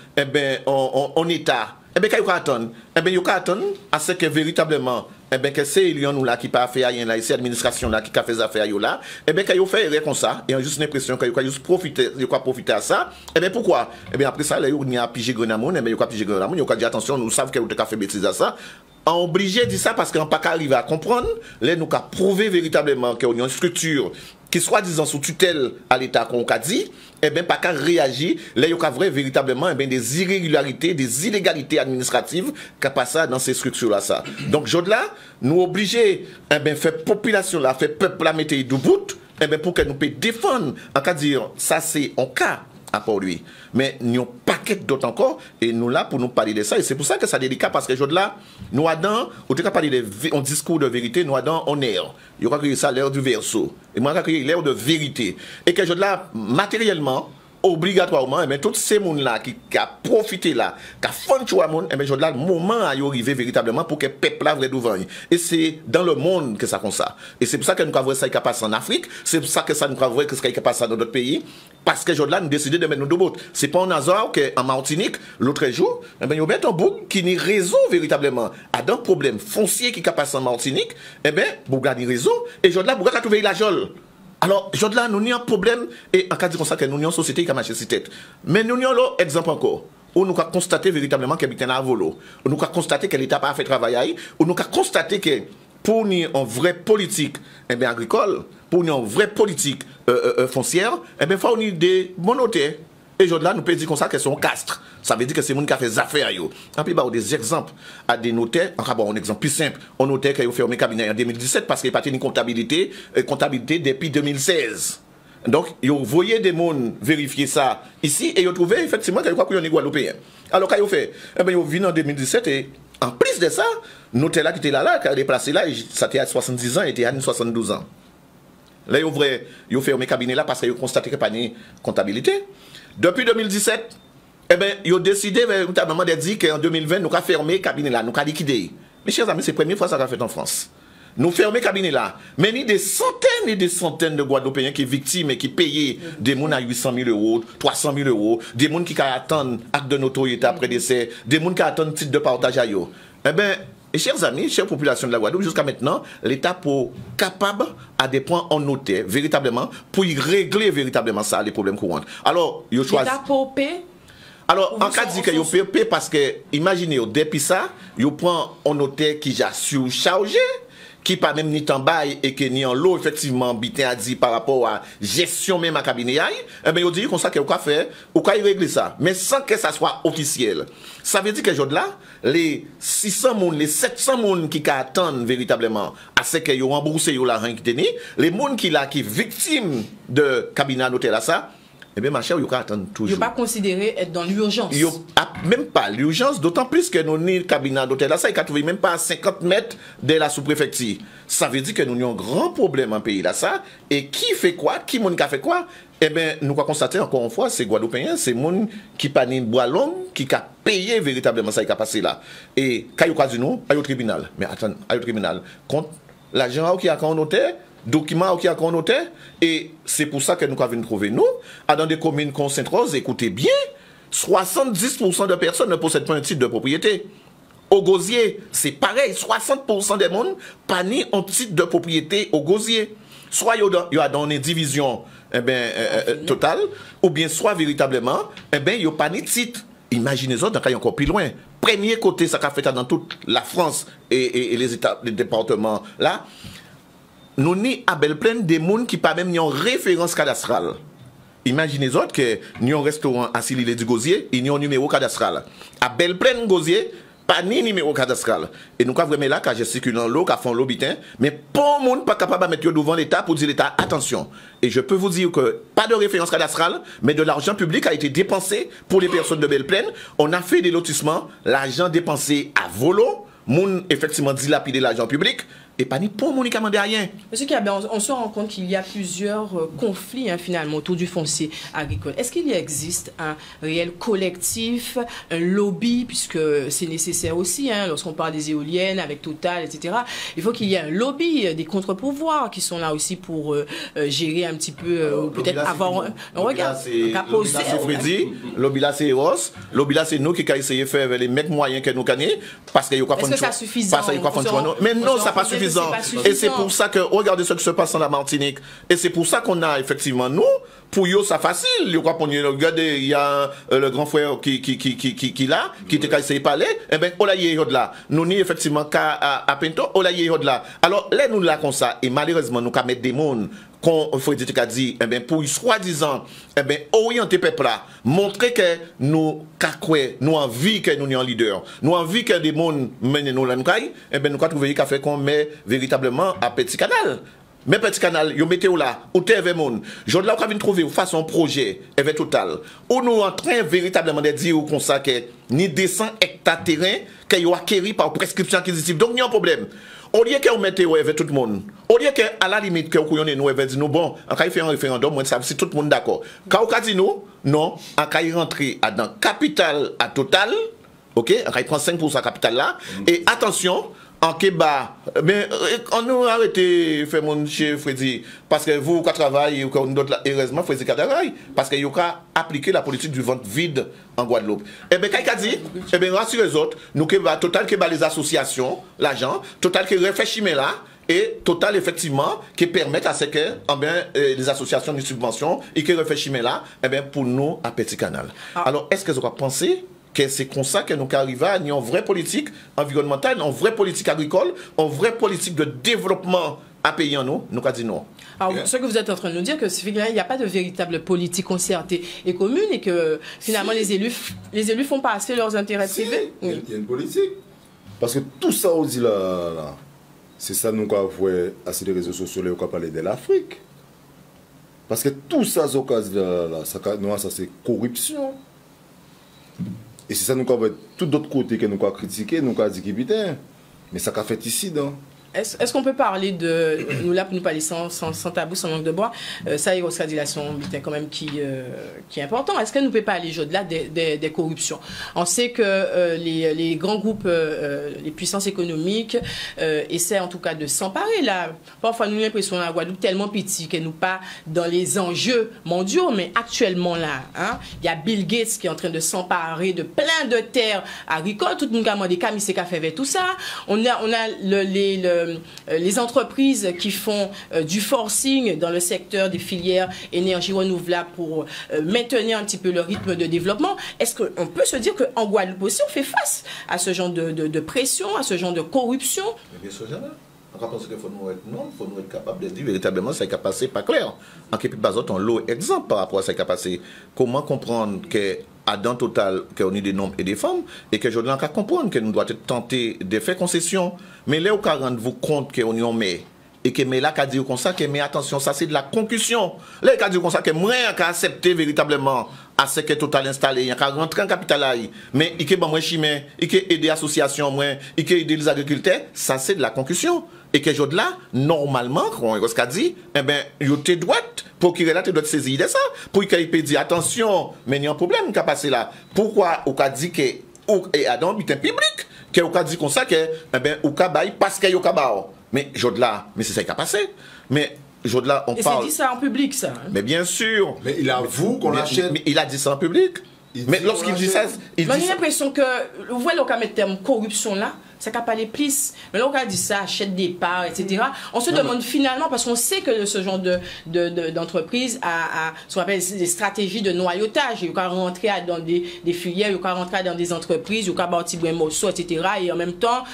en État. Quand ils attendent, ils attendent à ce que véritablement, que c'est nous là qui pas fait rien là, c'est l'administration là qui a fait des affaires là, quand ils fait rien comme ça, et ont juste l'impression qu'ils ont juste profiter à ça, pourquoi? Après ça, là, il y a pigé Grenamon, ils ont pigé Grenamon, ils ont dit attention, nous savons qu'ils ont fait bêtise à ça. Obligé de dire ça parce qu'on n'a pas arrivé à comprendre, là, nous avons prouvé véritablement qu'il y a une structure qui soit disant sous tutelle à l'État qu'on a dit, pas qu'à réagir, là, il y a véritablement des irrégularités, des illégalités administratives qui passent dans ces structures-là. Ça. Donc, là, nous obligés, faire population là, faire peuple là, mettre du bout, pour que nous puissions défendre, en cas de dire, ça c'est en cas à part lui. Mais nous avons un paquet d'autres encore, et nous là pour nous parler de ça, et c'est pour ça que c'est délicat, parce que là, nous avons, au lieu de parler d'un discours de vérité, nous avons en air. Il y aura créé ça l'ère du verso, et moi, j'ai créé l'ère de vérité. Et que là, matériellement, obligatoirement, tous ces gens-là qui ont profité là, qui ont fait le choix, le moment a arrivé véritablement pour que le peuple là vrai devant. Et c'est dans le monde que ça comme ça. Et c'est pour ça que nous avons vu ça qui passe en Afrique, c'est pour ça que ça nous avons vu que ça qui passe dans d'autres pays, parce que là nous décidé de mettre nos deux bottes. C'est pas un hasard qu'en Martinique, l'autre jour, ils ont mis un bout qui n'y résout véritablement à un problème foncier qui passe en Martinique, Bouga n'y résout, et là, Bouga a trouvé la jole. Alors, là, nous avons un problème, et en cas de ça, nous avons une société qui a marché sur tête. Mais nous avons l'autre exemple encore, où nous avons constaté véritablement qu'il y a un volo, où nous avons constaté que l'État n'a pas fait travail, où nous avons constaté que pour nous, une vraie politique agricole, pour nous, une vraie politique foncière, il faut des monotés. Et là, nous pouvons dire comme ça qu'elles sont castres. Ça veut dire que c'est les gens qui ont fait des affaires. En plus, des exemples à des notaires. Un exemple plus simple. On notaire qui a fermé le cabinet en 2017 parce qu'il n'y a pas de comptabilité depuis 2016. Donc, vous voyez des gens vérifier ça ici et vous trouvez effectivement qu'il y a des Guadeloupéens. Alors, quand vous fait, vous venez en 2017 et en plus de ça, notaire là qui était là, qui a déplacé là, ça était à 70 ans et était à 72 ans. Là, vous fermé le cabinet là parce que vous constatez qu'il n'y a pas de comptabilité. Depuis 2017, ils ont décidé, notamment de dire qu'en 2020, nous avons fermé le cabinet là, nous avons liquidé. Mes chers amis, c'est la première fois que ça a fait en France. Nous fermons le cabinet là. Mais il y a des centaines et des centaines de Guadeloupéens qui sont victimes et qui payent des gens à 800 000 euros, 300 000 euros, des gens qui attendent acte de notoriété après décès, des gens qui attendent titre de partage à eux. Et chers amis, chère population de la Guadeloupe, jusqu'à maintenant, l'État pour capable à des points en noter véritablement pour y régler véritablement ça, les problèmes courants. Alors, il choisit. L'État pour paix. Alors, en cas de dire que vous paye parce que, imaginez, depuis ça, vous prenez un notaire qui a surchargé, qui pas même ni en bail et qui ni en l'eau, effectivement, bitin a dit par rapport à gestion même à cabinet, eh bien, vous dit comme ça que vous pouvez faire, vous pouvez régler ça, mais sans que ça soit officiel. Ça veut dire que aujourd'hui là, les 600 moun, les 700 moun qui attendent véritablement à ce que vous remboursez l'argent qui tenu, les moun qui là, qui victimes de cabinet notaire là, ça, eh bien, ma chère, vous pouvez attendre toujours. Vous ne pas considérer être dans l'urgence. Même pas l'urgence, d'autant plus que nous avons le cabinet d'hôtel là, ça, il ne trouve même pas à 50 mètres de la sous-préfecture. Ça veut dire que nous avons un grand problème en pays là, ça. Et qui fait quoi? Qui moun a fait quoi? Eh bien, nous avons constaté encore une fois, c'est Guadeloupéens, c'est moun qui pas ni bois long, qui a payé véritablement ça, qui a passé là. Et quand il a dit nous, au tribunal. Mais attends, au tribunal, contre l'agent qui a un notaire, documents qui a connoté, et c'est pour ça que nous avons trouvé nous, dans des communes comme Sainte-Rose, écoutez bien, 70% de personnes ne possèdent pas un titre de propriété. Au Gosier, c'est pareil, 60% des monde pas ni un titre de propriété au Gosier. Soit il y a dans une division totale, ou bien soit véritablement, il n'y a pas ni titre. Imaginez-vous, dans encore plus loin. Premier côté, ça a fait dans toute la France et les États, les départements là. Nous ni à Belle-Plaine des gens qui pas même en référence cadastrale. Imaginez-vous que nous avons un restaurant à Silile du Gosier, il y a un numéro cadastral. À Belle-Plaine Gosier, pas ni numéro cadastral. Et nous avons vraiment là, quand je circule dans l'eau, quand font l'obitin, mais pas monde pas capable de mettre devant l'État pour dire l'État, attention. Et je peux vous dire que pas de référence cadastrale, mais de l'argent public a été dépensé pour les personnes de Belle-Plaine. On a fait des lotissements, l'argent dépensé à volo, moun effectivement dilapidé l'argent public. Et pas ni pour mon qui a demandé rien. Monsieur Kiabé, on se rend compte qu'il y a plusieurs conflits finalement autour du foncier agricole. Est-ce qu'il y existe un réel collectif, un lobby, puisque c'est nécessaire aussi, lorsqu'on parle des éoliennes avec Total, etc. Il faut qu'il y ait un lobby, des contre-pouvoirs qui sont là aussi pour gérer un petit peu, ou peut-être avoir un regard. Lobby là c'est Freddy, lobby là c'est Eros, lobby là c'est nous qui avons essayé de faire les mecs moyens que nous gagnons, parce qu'il y a quoi Est-ce que ça suffisant? Mais non, ça pas suffisant. Et c'est pour ça que, regardez ce qui se passe en la Martinique. Et c'est pour ça qu'on a effectivement, nous, pour eux, ça facile. Regardez, il y a le grand frère qui là, qui était essayé de parler. Eh bien, on l'a eu là. Nous, ni effectivement, à Pinto, on l'a eu là. Alors, là, nous, là, comme ça, et malheureusement, nous, mettre des mondes, qu'on faut dire, dit, eh bien, pour soi-disant, eh bien, orienter peuple là, montrer que nous, nous envie que nous sommes leader, nous envie que des mondes mènent nous là, eh bien, nous, avons trouvé qu'à faire qu'on met véritablement à Petit Canal. Mais Petit Canal, vous mettez là, où TV monde. Je là, vous trouver façon projet, avec Total. Où nous en train véritablement de dire comme ça que ni 200 hectares de terrain que vous acquéris par prescription acquisitive. Donc, il y a un problème. Au lieu que vous mettez avec tout le monde, au lieu que à la limite que vous nous dit nous bon, en cas de faire un référendum, moi ça c'est tout le monde d'accord. Quand vous dit nous, non, en cas de rentrer dans capital à Total, OK, en cas de prendre 5% capital là et attention en Kéba, mais on nous a arrêté faire mon chez Freddy parce que vous qui travaillez ou d'autres heureusement Freddy qui travaille parce que vous a appliqué la politique du ventre vide en Guadeloupe. Et bien quand il dit, et bien rassurez les autres, nous Kéba Total Kéba les associations, l'argent, Total qui réfléchit mais là et Total effectivement qui permettent à ce que les associations de subventions et qui réfléchissent mais là et bien pour nous à Petit Canal. Alors est-ce que vous pensez que c'est comme ça que nous arrivons à une vraie politique environnementale, une vraie politique agricole, une vraie politique de développement à pays en nous avons dit non. Alors, ce que vous êtes en train de nous dire, c'est qu'il n'y a pas de véritable politique concertée et commune et que finalement les élus font passer leurs intérêts privés. Il y a une politique. Parce que tout ça, on dit là, c'est ça nous avons vu sur les réseaux sociaux, nous avons parlé de l'Afrique. Parce que tout ça, ça c'est corruption. Et c'est ça nous avons tout d'autres côtés que nous avons critiqué, nous avons dit que putain, mais ça qu'a fait ici, non? Est-ce qu'on peut parler de, nous là pour nous parler sans tabou, sans langue de bois, ça y est, Oscar dit là, c'est un bulletin quand même qui est important. Est-ce que nous ne pouvons pas aller au-delà des corruptions? On sait que les grands groupes, les puissances économiques essaient en tout cas de s'emparer là. Parfois nous avons l'impression la Guadeloupe tellement petit qu'elle nous pas dans les enjeux mondiaux, mais actuellement là, hein, il y a Bill Gates qui est en train de s'emparer de plein de terres agricoles. Tout le monde a demandé Camille c'est qu'a fait tout ça. On a les entreprises qui font du forcing dans le secteur des filières énergie renouvelable pour maintenir un petit peu le rythme de développement. Est-ce qu'on peut se dire qu'en Guadeloupe aussi, on fait face à ce genre de pression, à ce genre de corruption? Bien sûr, jamais. On pense qu'il faut nous être capable de dire véritablement ce qui a passé pas clair. En quelque part, on l'eau exemple par rapport à ce qui a passé. Comment comprendre que dans total qu'on est des hommes et des femmes et que je dois comprendre que nous devons tenter de faire concession. Mais là, vous rendez-vous compte qu'on y en met. Et que mais là, qu'a dit comme ça, que mais attention, ça c'est de la concussion. Là, qu'a dit comme ça, que moi, qu'a accepté véritablement à ce que Total installé, il y a qu'à rentrer en capital là, mais il y a moi chimé, il y a aider associations, il y a aider les agriculteurs, ça c'est de la concussion. Et que je là, normalement, quand on a dit, eh bien, il te doit, pour qu'il là, tu dois te saisir de ça, pour qu'il puisse dire, attention, mais il y a un problème qui a passé là. Pourquoi on a dit que, et Adam, il est public, qu'on a dit comme ça, que, eh bien, on a bail parce qu'il y a un mais Jodla, mais c'est ça qui a passé. Mais Jodla, on parle. Et c'est dit ça en public, ça. Hein? Mais bien sûr. Mais il avoue qu'on l'achète. Mais il a dit ça en public. Mais lorsqu'il dit ça, il dit ça. J'ai l'impression que, vous voyez, on a mis le terme corruption là, ça n'a pas les plus. Mais là, on a dit ça, achète des parts, etc. On se demande finalement, parce qu'on sait que ce genre d'entreprise a ce qu'on appelle des stratégies de noyautage. Il y a rentrer dans des filières, il y a rentrer dans des entreprises, il y a bâtir des morceaux, etc. Et en même temps,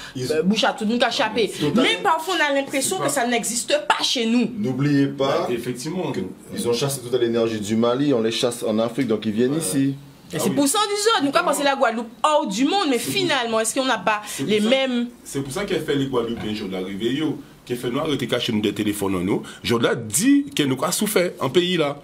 bouche à tout le monde a échappé. Mais parfois, on a l'impression que ça n'existe pas chez nous. N'oubliez pas, effectivement, ils ont chassé toute l'énergie du Mali, on les chasse en Afrique, donc ils viennent ici. Et c'est pour ça on dit nous avons pensé la Guadeloupe hors du monde, mais finalement, est-ce qu'on n'a pas les mêmes... C'est pour ça qu'elle fait les Guadeloupéens, je l'arrivée, qui fait nous arrêter cacher nous des téléphones en nous. Je dit que nous avons souffert en pays là.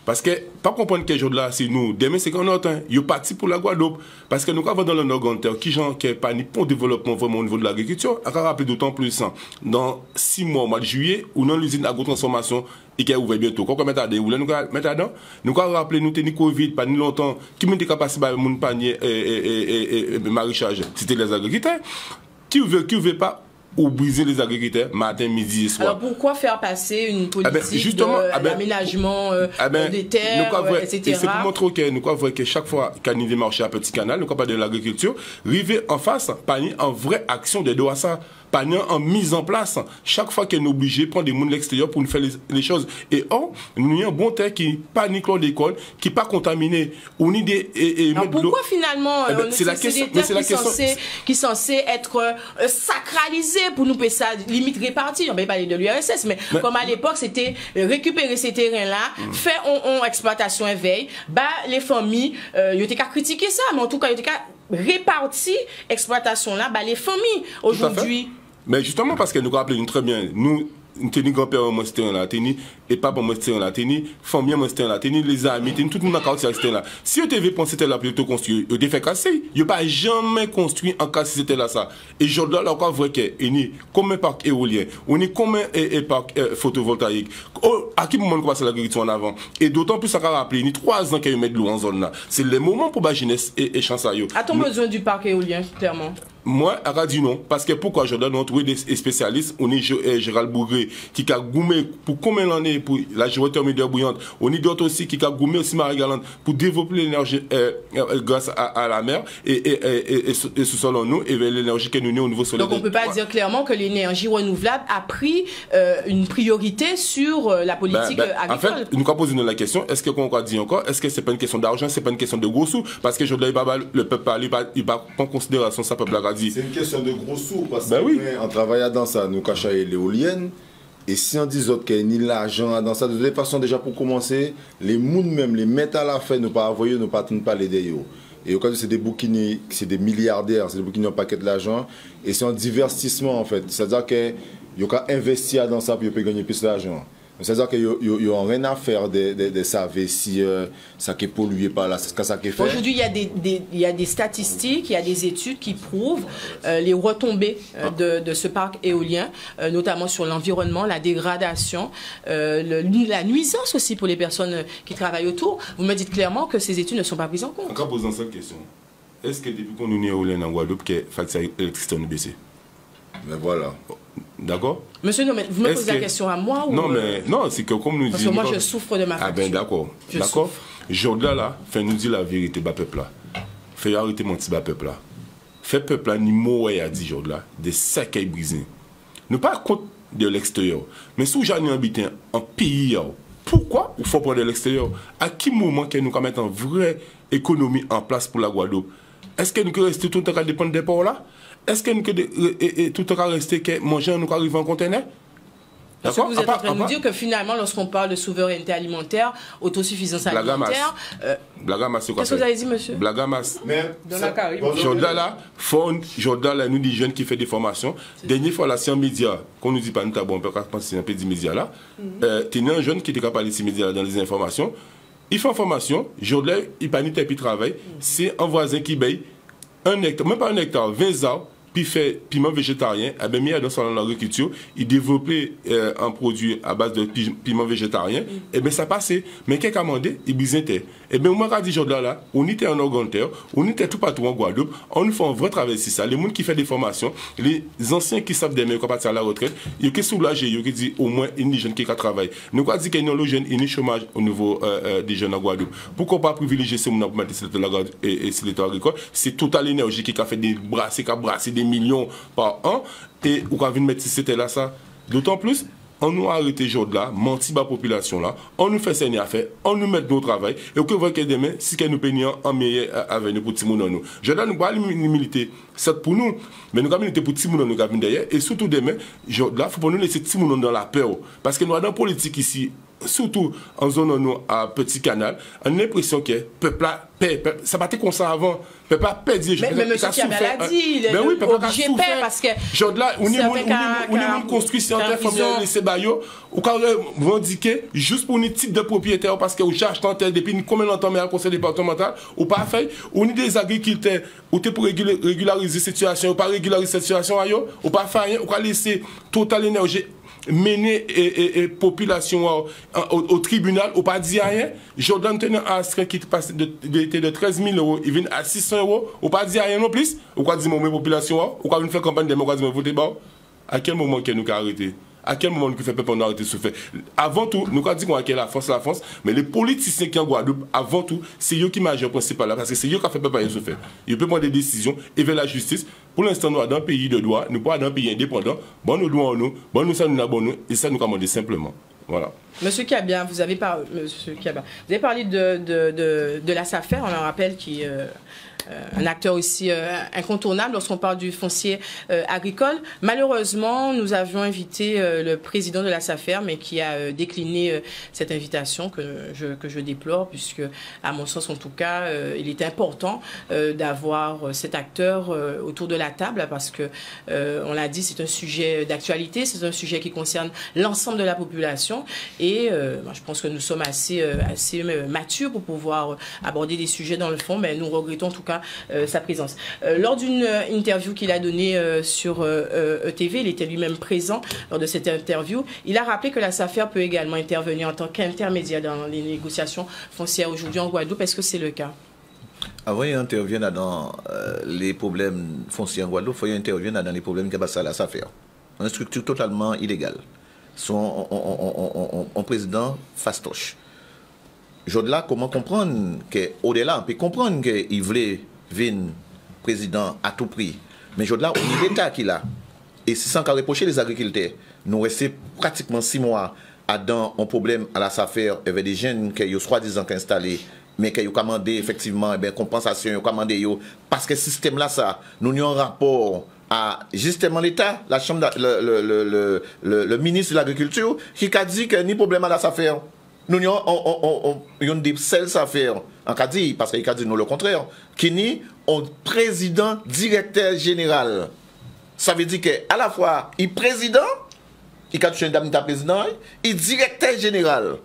Parce que, pas comprendre que Jodla, c'est nous. Demain, c'est qu'on a il est parti pour la Guadeloupe. Parce que nous avons dans le Nord-Ganteur, qui n'est pas ni pour le développement vraiment au niveau de l'agriculture, on va rappeler d'autant plus, dans 6 mois, au mois de juillet, où dans l'usine agro-transformation, et qui est ouvert bientôt. Quand on met à des nous mettre dedans, nous avons rappelé, nous avons Covid, pas ni longtemps, qui m'a été capable de mon panier et maraîchage. C'était les agriculteurs. Qui ne veut pas ou briser les agriculteurs matin, midi et soir. Alors pourquoi faire passer une politique d'aménagement des terres, etc. Et c'est pour montrer que nous voyons que chaque fois qu'on y a des marchés à Petit Canal, nous parlons de l'agriculture, arriver en face, pas en vraie action de dos à ça. Pas en mise en place. Chaque fois qu'on est obligé de prendre des gens de l'extérieur pour nous faire les choses. Et nous avons un bon terre qui n'est pas ni l'école, qui n'est pas contaminé. On y des. Alors pourquoi finalement c'est des terres qui sont censées être sacralisées pour nous payer ça, limite réparties. On va parler de l'URSS, mais comme à l'époque, c'était récupérer ces terrains-là, faire en exploitation et veille, les familles, ils étaient qu'à critiquer ça, mais en tout cas, ils étaient qu'à répartir exploitation là, les familles aujourd'hui. Mais justement parce que nous rappelons très bien, nous tenons grand-père moi c'était là, et papa moi c'était là, famille moi c'était là, les amis, tout le monde a quartier c'était là. Si vous devez penser c'était là plutôt construit, vous devez faire casser. Vous pas jamais construit en cas si c'était là ça. Et aujourd'hui là encore vrai que ni combien parc éolien, on est combien parc photovoltaïque. À qui moment commencer l'agriculture en avant. Et d'autant plus ça va rappeler ni 3 ans qu'ils mettent de l'eau en zone là. C'est le moment pour ba jeunesse et chance à yo. A-t-on besoin du parc éolien clairement? Moi, je dis non. Parce que pourquoi je donne trouver des spécialistes? On est Gérald Bourré qui a goumé pour combien d'années pour la géothermie bouillante. On est d'autres aussi qui a goumé aussi Marie-Galante pour développer l'énergie grâce à la mer et sous sol en nous et l'énergie que nous avons au niveau solaire. Donc on ne peut pas dire clairement que l'énergie renouvelable a pris une priorité sur la politique agricole. En fait, nous avons posé la question, est-ce qu'on a dit encore, est-ce que ce n'est pas une question d'argent, ce n'est pas une question de gros sous? parce que je le peuple il va prendre en considération ça peuple. C'est une question de gros sous parce que en travaillant dans ça, nous cachons l'éolienne. Et si on dit autres qu'il n'y a ni l'argent dans ça, de toute façon, déjà pour commencer, les mouns même, les mettre à la fin, nous pas envoyer, nous pas les d'eux. Et au cas où c'est des bouquiniers, c'est des milliardaires, c'est des bouquiniers qui ont un paquet de l'argent. Et c'est un divertissement en fait. C'est-à-dire qu'il y a qu'à investir dans ça pour gagner plus d'argent. C'est-à-dire qu'ils n'ont rien à faire de savoir si ça qui est pollué par là, c'est ça qui est fait. Aujourd'hui, il y a des statistiques, il y a des études qui prouvent les retombées de ce parc éolien, notamment sur l'environnement, la dégradation, la nuisance aussi pour les personnes qui travaillent autour. Vous me dites clairement que ces études ne sont pas prises en compte. En posant cette question, est-ce que depuis qu'on est éolien en Guadeloupe, que la facture d'électricité a baissé? Mais voilà. D'accord? Monsieur, non, mais vous me posez la question à moi ou... Non, mais non, c'est que comme nous disons... Parce que moi, je souffre de ma facture. Ah ben d'accord. D'accord? Jordan là, fait nous dire la vérité, bas peuple là. Fait arrêter mon petit bas peuple là. Fait peuple là, ni mot à dit Jordan là, des sacs à briser. Nous pas contre de l'extérieur. Mais si vous avez habité en pays, pourquoi il faut prendre de l'extérieur? À quel moment que nous mettre une vraie économie en place pour la Guadeloupe? Est-ce que nous pouvons rester tout le temps dépendre des ports là? Est-ce que nous pouvons tout le temps rester que manger nous arrive en conteneur? Parce que vous êtes en train de nous dire que finalement, lorsqu'on parle de souveraineté alimentaire, autosuffisance alimentaire... Blagamas, c'est quoi? Qu'est-ce que vous avez dit, monsieur? Blagamas. Dans la Caraïbe. Jordan là, nous dit jeunes qui fait des formations. Dernière fois, là, c'est un média, qu'on nous dit pas, nous t'as bon, on peut pas penser un peu des médias là. Tu es un jeune qui était capable de ces médias dans les informations. Il fait une formation, Jordan, il panite et puis travaille. C'est un voisin qui paye 1 hectare, même pas 1 hectare, 20 arbres. Puis fait piment végétarien, eh bien, mis dans l'agriculture, il développait un produit à base de piment végétarien, eh bien, ça passait. Mais qu'est-ce qu'il a demandé? Il bisentait. Eh bien, moi, quand je dis Jordan là, on était en Organteur, on était tout partout en Guadeloupe, on nous fait un vrai travail sur ça. Les gens qui font des formations, les anciens qui savent des mecs qui partent à la retraite, ils sont soulagés, ils disent au moins une jeune qui travaille. Nous, quand on dit qu'il y a une jeune, il y a un chômage au niveau des jeunes en Guadeloupe. Pourquoi pas privilégier ces gens pour mettre sur l'état agricole? C'est Total Énergie qui a fait des brasser, des millions par an, et on va venir mettre c'était là ça. D'autant plus, on nous a arrêté aujourd'hui là, menti la population là, on nous fait saigner à faire, on nous met nos travail, et on voit que demain, si nous payons en meilleur avenir pour Timoun nous. Je dois nous pas militer, c'est pour nous, mais nous avons milité pour Timoun nous qui derrière, et surtout demain, là, il faut pas nous laisser Timoun dans la peur, parce que nous avons dans la politique ici, surtout en zone nous à Petit Canal, on a l'impression que le peuple là paie, ça battait comme ça avant, le peuple là paie, mais monsieur qui a maladie, il est obligé de payer parce que là, on est construit sur un terre laissé baillot, ou quand vous indiquez juste pour un type de propriétaire parce que vous cherchez tant terre depuis combien de temps mais à conseil départemental ou pas fait, on est des agriculteurs ou pour régulariser cette situation, ou pas régulariser cette situation ailleurs, ou pas faire rien, ou pas laisser Total Énergie mener et population au tribunal, ou pas dire rien. Jordan tenait un astreint qui passe de 13 000 €, il vient à 600 €, ou pas dire rien non plus, ou quoi dire mon population, ou quoi venir faire campagne de démocratie, voter bas. À quel moment que nous avons arrêté? À quel moment nous fait peuple on a arrêté de se faire? Avant tout, nous avons dit qu'on a la France, mais les politiciens qui en Guadeloupe, avant tout, c'est eux qui majeur principal là, parce que c'est eux qui ont fait peuple se faire. Ils peuvent prendre des décisions et vers la justice. Pour l'instant, nous sommes dans un pays de droit, nous pas dans un pays indépendant. Bon, nous dois nous, bon, nous sommes nous, et ça nous commande simplement. Voilà. Monsieur Kabia, vous avez parlé de la SAFER, on en rappelle qui un acteur aussi incontournable lorsqu'on parle du foncier agricole. Malheureusement, nous avions invité le président de la SAFER, mais qui a décliné cette invitation que je déplore, puisque, à mon sens en tout cas, il est important d'avoir cet acteur autour de la table, parce que, on l'a dit, c'est un sujet d'actualité, c'est un sujet qui concerne l'ensemble de la population, et je pense que nous sommes assez matures pour pouvoir aborder des sujets dans le fond, mais nous regrettons en tout cas sa présence. Lors d'une interview qu'il a donnée sur ETV, il était lui-même présent lors de cette interview. Il a rappelé que la SAFER peut également intervenir en tant qu'intermédiaire dans les négociations foncières aujourd'hui en Guadeloupe. Est-ce que c'est le cas? Avant qu'il intervienne dans les problèmes fonciers en Guadeloupe, il faut qu'il intervienne dans les problèmes qui passent à la SAFER. Une structure totalement illégale. Son président fastoche. Aujourd'hui, comment comprendre qu'au-delà, on peut comprendre qu'il voulait venir président à tout prix. Mais aujourd'hui, on est l'État qui l'a. Et sans qu'à reprocher les agriculteurs, nous restons pratiquement 6 mois dans un problème à la SAFER avec des jeunes qui ont soi-disant installés, mais qui ont commandé effectivement compensation, commandé parce que ce système-là, ça, nous avons un rapport à justement l'État, la chambre, le ministre de l'Agriculture, qui a dit que ni problème à la SAFER. Nous avons des seules affaires en Cadi, parce qu'il a dit nous le contraire, qui n'est un président directeur général. Ça veut dire qu'à la fois, il est président il a touché une dame président, il est directeur général.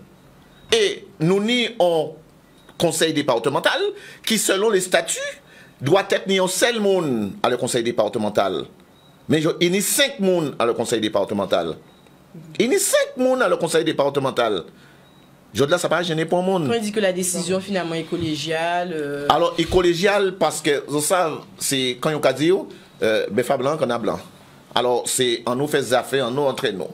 Et nous ni un conseil départemental qui, selon les statuts, doit être ni un seul monde à le conseil départemental. Mais il y a 5 monde à le conseil départemental. Il y a 5 monde à le conseil départemental. Je dis là, ça ne va pas gêner pour le monde. On dit que la décision finalement est collégiale. Alors, il est collégial parce que ça, c'est quand on a dit, Befa blanc, qu'on a blanc. Alors, c'est en nous fait des affaires, en nous entraînons.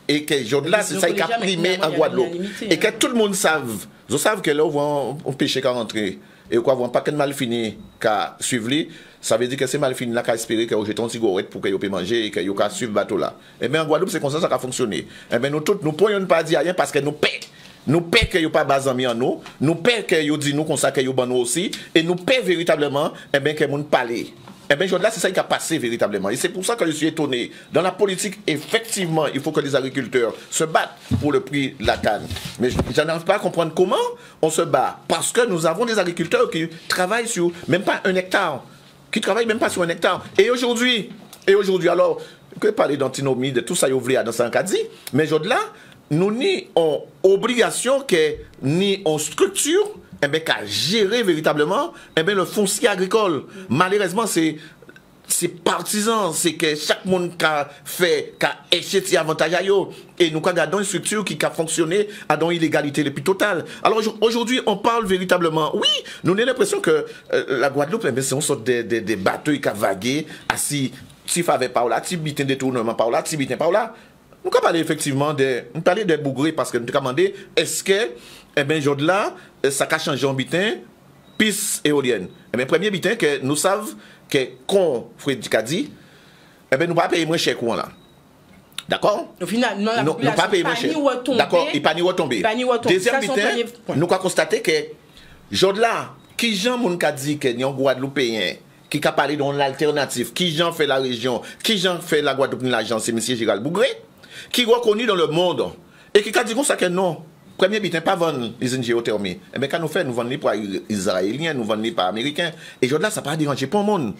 Et que là, c'est ça qui a primé en Guadeloupe. Et que tout le monde savent. Ils savent que là, on péché qu'à rentrer. Et quoi, on pas que mal fini qu'à suivre lui. Ça veut dire que c'est mal fini là qu'à espérer qu'il y ait une cigarette pour qu'il puisse manger et qu'il y ait suivre le bateau là. Et bien en Guadeloupe, c'est comme ça a fonctionné. Et bien nous tous, nous ne pouvons pas dire rien parce que nous paie. Nous paie qu'il n'y a pas de amis en nous. Nous paie qu'il dit nous comme ça qu'il y a nous aussi. Et nous paie véritablement et bien que nous parler. Eh bien, là, c'est ça qui a passé véritablement. Et c'est pour ça que je suis étonné. Dans la politique, effectivement, il faut que les agriculteurs se battent pour le prix de la canne. Mais je n'arrive pas à comprendre comment on se bat. Parce que nous avons des agriculteurs qui travaillent sur même pas 1 hectare. Qui travaillent même pas sur 1 hectare. Et aujourd'hui, alors, que parler d'antinomie, de tout ça, il y a dans ce cas dit. Mais là, nous ni en obligation, ni en structure, eh bien, qu'à gérer véritablement eh bien, le foncier agricole. Malheureusement, c'est partisan, c'est que chaque monde a fait, a écheté avantage à eux. Et nous regardons une structure qui a fonctionné à dans illégalité le plus totale. Alors aujourd'hui, on parle véritablement, oui, nous avons l'impression que la Guadeloupe, c'est une sorte de bateau qui a vagué, assis, si favait par là, si bitin détournement par là, si bitin par là. Nous avons parlé effectivement de Bougré parce que nous avons demandé, est-ce que, eh bien, là, ça a changé en bitin, piste éolienne. Eh bien, premier bitin que nous savons que, comme Frédéric a dit, eh bien, nous ne pouvons pas payer moins cher courant là. D'accord? Au final, non, la nous population pas payer moins cher. D'accord, il n'est pas ni retombé. Deuxième bitin, nous avons constaté que, là, qui Jean moun ka dit que nous Guadeloupéen, qui a parlé d'une alternative, qui Jean fait la région, qui Jean fait la Guadeloupe l'agence, c'est M. Gérald Bougré, qui est reconnu dans le monde, et qui a dit comme ça que non. Premier bitin, pas vendre l'usine géothermie. Eh bien, quand nous faisons, nous vendons pour les Israéliens, nous vendons pour les Américains. Et là, ça n'a pas dérangé pour le monde.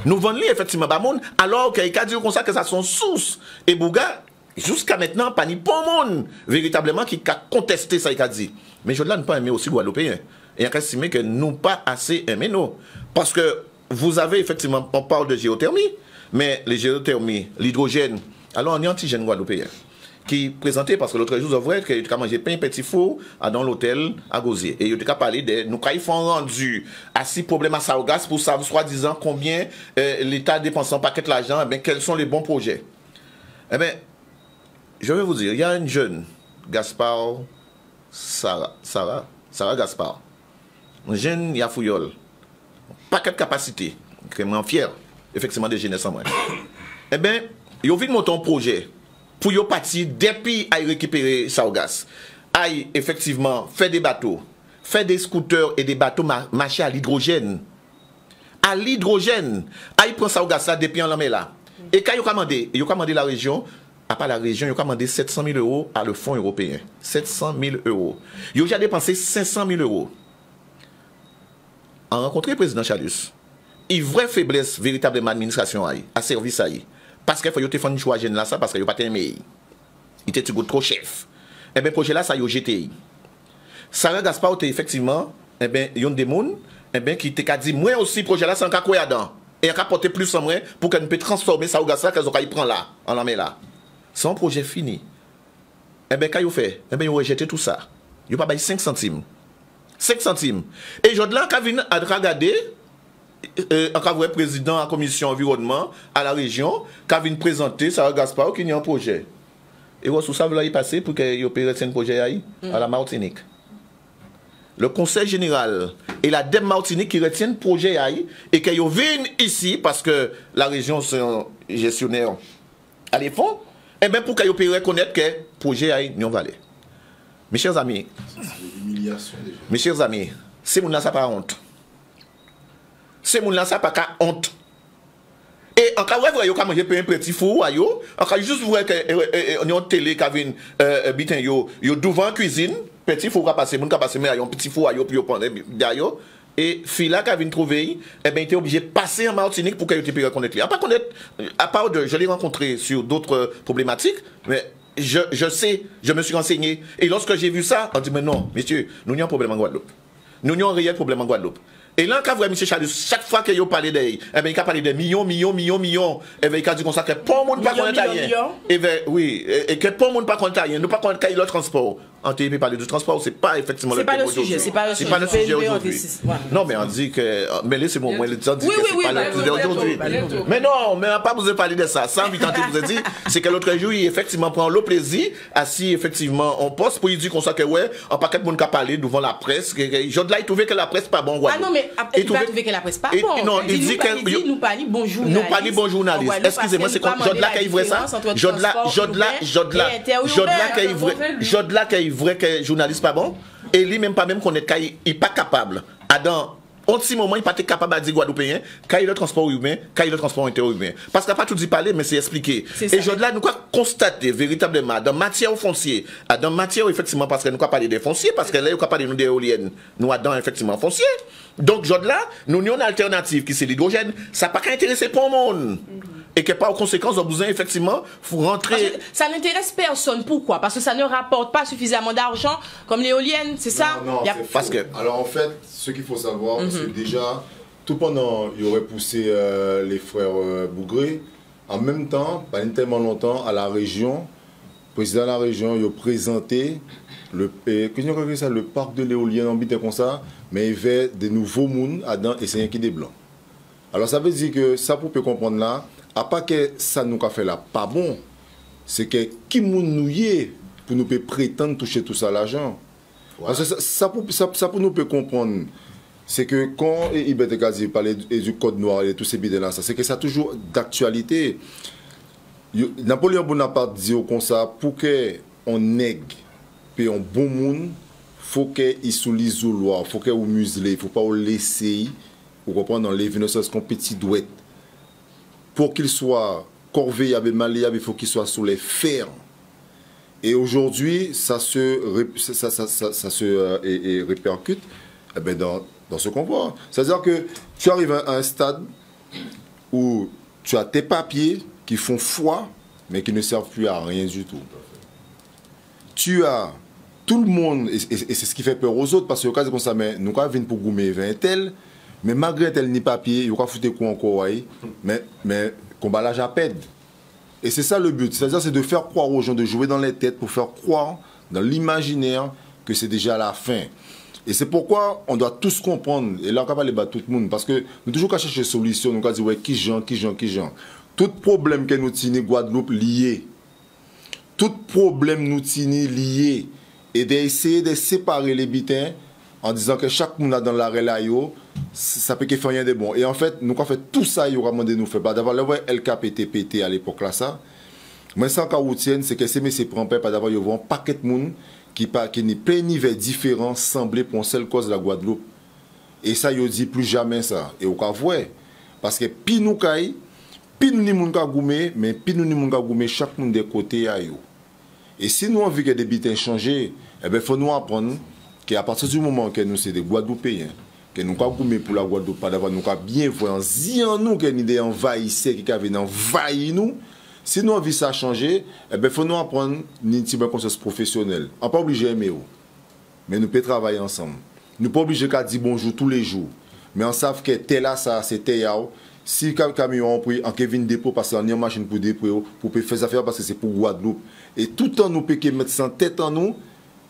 Nous vendons effectivement pas le monde, alors qu'il a dit comme ça que ça sont sources. Et Bouga, jusqu'à maintenant, pas ni pour le monde, véritablement, qui a contesté ça, il a dit. Mais je ne pas aimé aussi Guadeloupéens. Et il a estimé que nous pas assez aimé nous. Parce que vous avez effectivement, on parle de géothermie, mais les géothermies, l'hydrogène, alors on est antigène Guadeloupéen. Qui présentait, parce que l'autre jour, vous avez vu qu'il a mangé pain petit four dans l'hôtel à Gosier. Et il a parlé de nous, quand ils font rendu à 6 problèmes à Saogas pour savoir, soi-disant, combien l'État dépense en paquet l'argent, eh bien, quels sont les bons projets. Eh bien, je vais vous dire, il y a une jeune, Gaspard, Sarah Gaspard, une jeune Yafouyol, paquet de capacité, vraiment fier, effectivement, de jeunesse en moi. Eh bien, il a envie de monter un projet. Pour y partir depuis à récupérer Saogas, à effectivement faire des bateaux, faire des scooters et des bateaux marcher à l'hydrogène. À l'hydrogène, à y prendre Saogas là depuis en l'année là. Et quand il a commandé la région, à part la région, il a commandé 700 000 € à le fonds européen. 700 000 €. Il a déjà dépensé 500 000 €. En rencontrant le président Chalus, il vraie faiblesse véritablement administration à service à parce qu'il faut que tu fasses un choix là ça parce qu'il n'y a pas de il était trop chef. Et bien, projet là, ça y a jeté. Sarah Gaspard était effectivement, eh bien, il y a des gens qui t'a dit, moi aussi, projet là, c'est un cas quoi dedans. Et il a porté plus en moi pour qu'elle puisse transformer ça au gaz qu'elle a prend là, en la met là. C'est un projet fini. Eh bien, quand il fait, eh bien, il a rejeté tout ça. Il n'a pas 5 centimes. 5 centimes. Et je là, quand il vient à regarder, un président de la commission environnement à la région, qui vient présenter Sarah Gaspard qui y a un projet. Et vous savez, là, il est passé pour qu'il opère un projet à la Martinique. Le conseil général et la DEM Martinique qui retiennent le projet et qu'ils viennent ici parce que la région c'est un gestionnaire à l'effort, et bien pour qu'ils puissent reconnaître que le projet n'y va aller. Mes chers amis, c'est mon là, ça pas honte. C'est mon là, ça pas honte. Et en cas où vous avez mangé un petit four, en cas juste vous voyez qu'on a une télé qui a un bitin devant la cuisine, petit four qui a passé, mon qui a passé, mais un petit four, puis vous prenez derrière, Et fille-là qui vient trouver, eh ben, il était obligé de passer en Martinique pour qu'elle puisse reconnaître. À part de, je l'ai rencontré sur d'autres problématiques, mais je sais, je me suis renseigné. Et lorsque j'ai vu ça, on dit, mais non, monsieur, nous avons un problème en Guadeloupe. Nous avons un réel problème en Guadeloupe. Et là, quand vous voyez M. Chalus, chaque fois qu'il a parlé d'elle, eh bien, il a parlé de millions, eh bien, il a dit comme ça que pas le monde pas connaître rien. Et bien, oui, et que pas le monde pas connaître rien. Nous pas connaître le transport. En TP parler du transport, c'est pas effectivement le sujet. C'est pas le sujet aujourd'hui. Non, mais on dit que, mais laissez-moi, moi, le temps dit que c'est pas le sujet aujourd'hui. Mais non, mais on n'a pas besoin de parler de ça. Ça, Vitante vous a dit, c'est que l'autre jour, il effectivement prend le plaisir, assis effectivement en poste pour lui dire comme ça que ouais, un paquet de monde qui a parlé devant la presse. Je dois trouver que la presse pas bon. Ah non, mais il va trouver que la presse pas bon. Non, il dit que nous parlons bon journaliste. Nous parlons bon journaliste. Excusez-moi, c'est quoi Jodla qui est vrai ça? Jodla qui est vrai que journaliste pas bon. Et lui même pas même connaître qu'il n'est pas capable. Adam, en ce moment, il n'est pas capable de dire Guadeloupéen, quand il le transport humain, quand il le transport interurbain. Parce qu'il n'a pas tout dit parler, mais c'est expliqué. Et Jodla, nous avons constaté véritablement, dans matière foncier, dans matière effectivement, parce que nous avons parlé des fonciers, parce que là, nous avons parlé des éoliennes, nous avons effectivement foncier. Donc, Jodla, nous avons une alternative qui c'est l'hydrogène, ça n'a pas qu'à intéresser pour le monde. Et que par conséquence, on a besoin effectivement, faut rentrer. Ça n'intéresse personne. Pourquoi? Parce que ça ne rapporte pas suffisamment d'argent comme l'éolienne, c'est ça? Non, parce que... Alors en fait, ce qu'il faut savoir, c'est déjà, tout pendant, il aurait poussé les frères Bougré, en même temps, pas tellement longtemps, à la région, le président de la région, il a présenté le parc de l'éolienne en bité comme ça, mais il y avait des nouveaux mouns à-dedans et c'est rien qui des blancs. Alors ça veut dire que ça, pour comprendre là, à part que ça nous a fait là pas bon, c'est que qui nous y pour nous prétendre toucher tout ça l'argent. Parce que ça pour nous peut comprendre, c'est que quand Ibete Gazi parlait du code noir et tous ces bidets là, c'est que ça toujours d'actualité. Napoléon Bonaparte dit comme ça, pour qu'on nègre puis un bon monde, faut qu'il soulise la loi, faut qu'il muscle, il faut pas le laisser, vous comprenez, dans les vignes comme petit douette. Pour qu'il soit corvéable et malléable, il faut qu'il soit sous les fers. Et aujourd'hui, ça se répercute eh bien, dans ce qu'on voit. C'est-à-dire que tu arrives à un stade où tu as tes papiers qui font foi, mais qui ne servent plus à rien du tout. Tu as tout le monde, et c'est ce qui fait peur aux autres, parce que cas comme ça, mais nous quand venir pour goumer 20 tel, mais malgré tel ni papier, il va foutre quoi encore, mais combat la japède. Et c'est ça le but, c'est-à-dire c'est de faire croire aux gens, de jouer dans les têtes pour faire croire dans l'imaginaire que c'est déjà la fin. Et c'est pourquoi on doit tous comprendre, et là on va parler de tout le monde, parce que nous toujours qu'à chercher des solutions, nous allons dire ouais, qui gens. Tout problème que nous tenons Guadeloupe lié, tout problème nous tenons lié, et d'essayer de séparer les bitins en disant que chaque monde dans l'arrêt là, ça peut faire rien de bon. Et en fait, nous avons fait tout ça, il y aura demandé nous faire. D'abord, le LKPT à l'époque là, ça. Mais sans qu'à routienne, c'est que ces messieurs prennent pas d'abord, il y a un paquet de monde qui n'est pas niveau différent, semblé pour une seule cause de la Guadeloupe. Et ça, il dit plus jamais ça. Et au cas voir, parce que puis nous caille, puis nous ni moun ka goumé, mais puis nous ni moun ka goumé, chaque monde de côté à yo. Et si nous avons vu que des bitins changent, eh bien, il faut nous apprendre qu'à partir du moment que nous sommes des Guadeloupéens, que nous avons goumé pour la Guadeloupe, nous avons bien vu en disant nous que nous des envahisseurs qui avaient envahi nous. Si nous avons vu ça changer, eh bien, il faut nous apprendre une petite conscience professionnelle. On n'est pas obligé d'aimer, mais nous pouvons travailler ensemble. Nous ne sommes pas obligés de dire bonjour tous les jours. Mais on sait que tel là, ça, c'est tel. Si le camion a pris en Kevin dépôt, parce qu'on a une machine pour dépôt, pour faire affaire parce que c'est pour Guadeloupe. Et tout en nous pouvons mettre ça en tête en nous,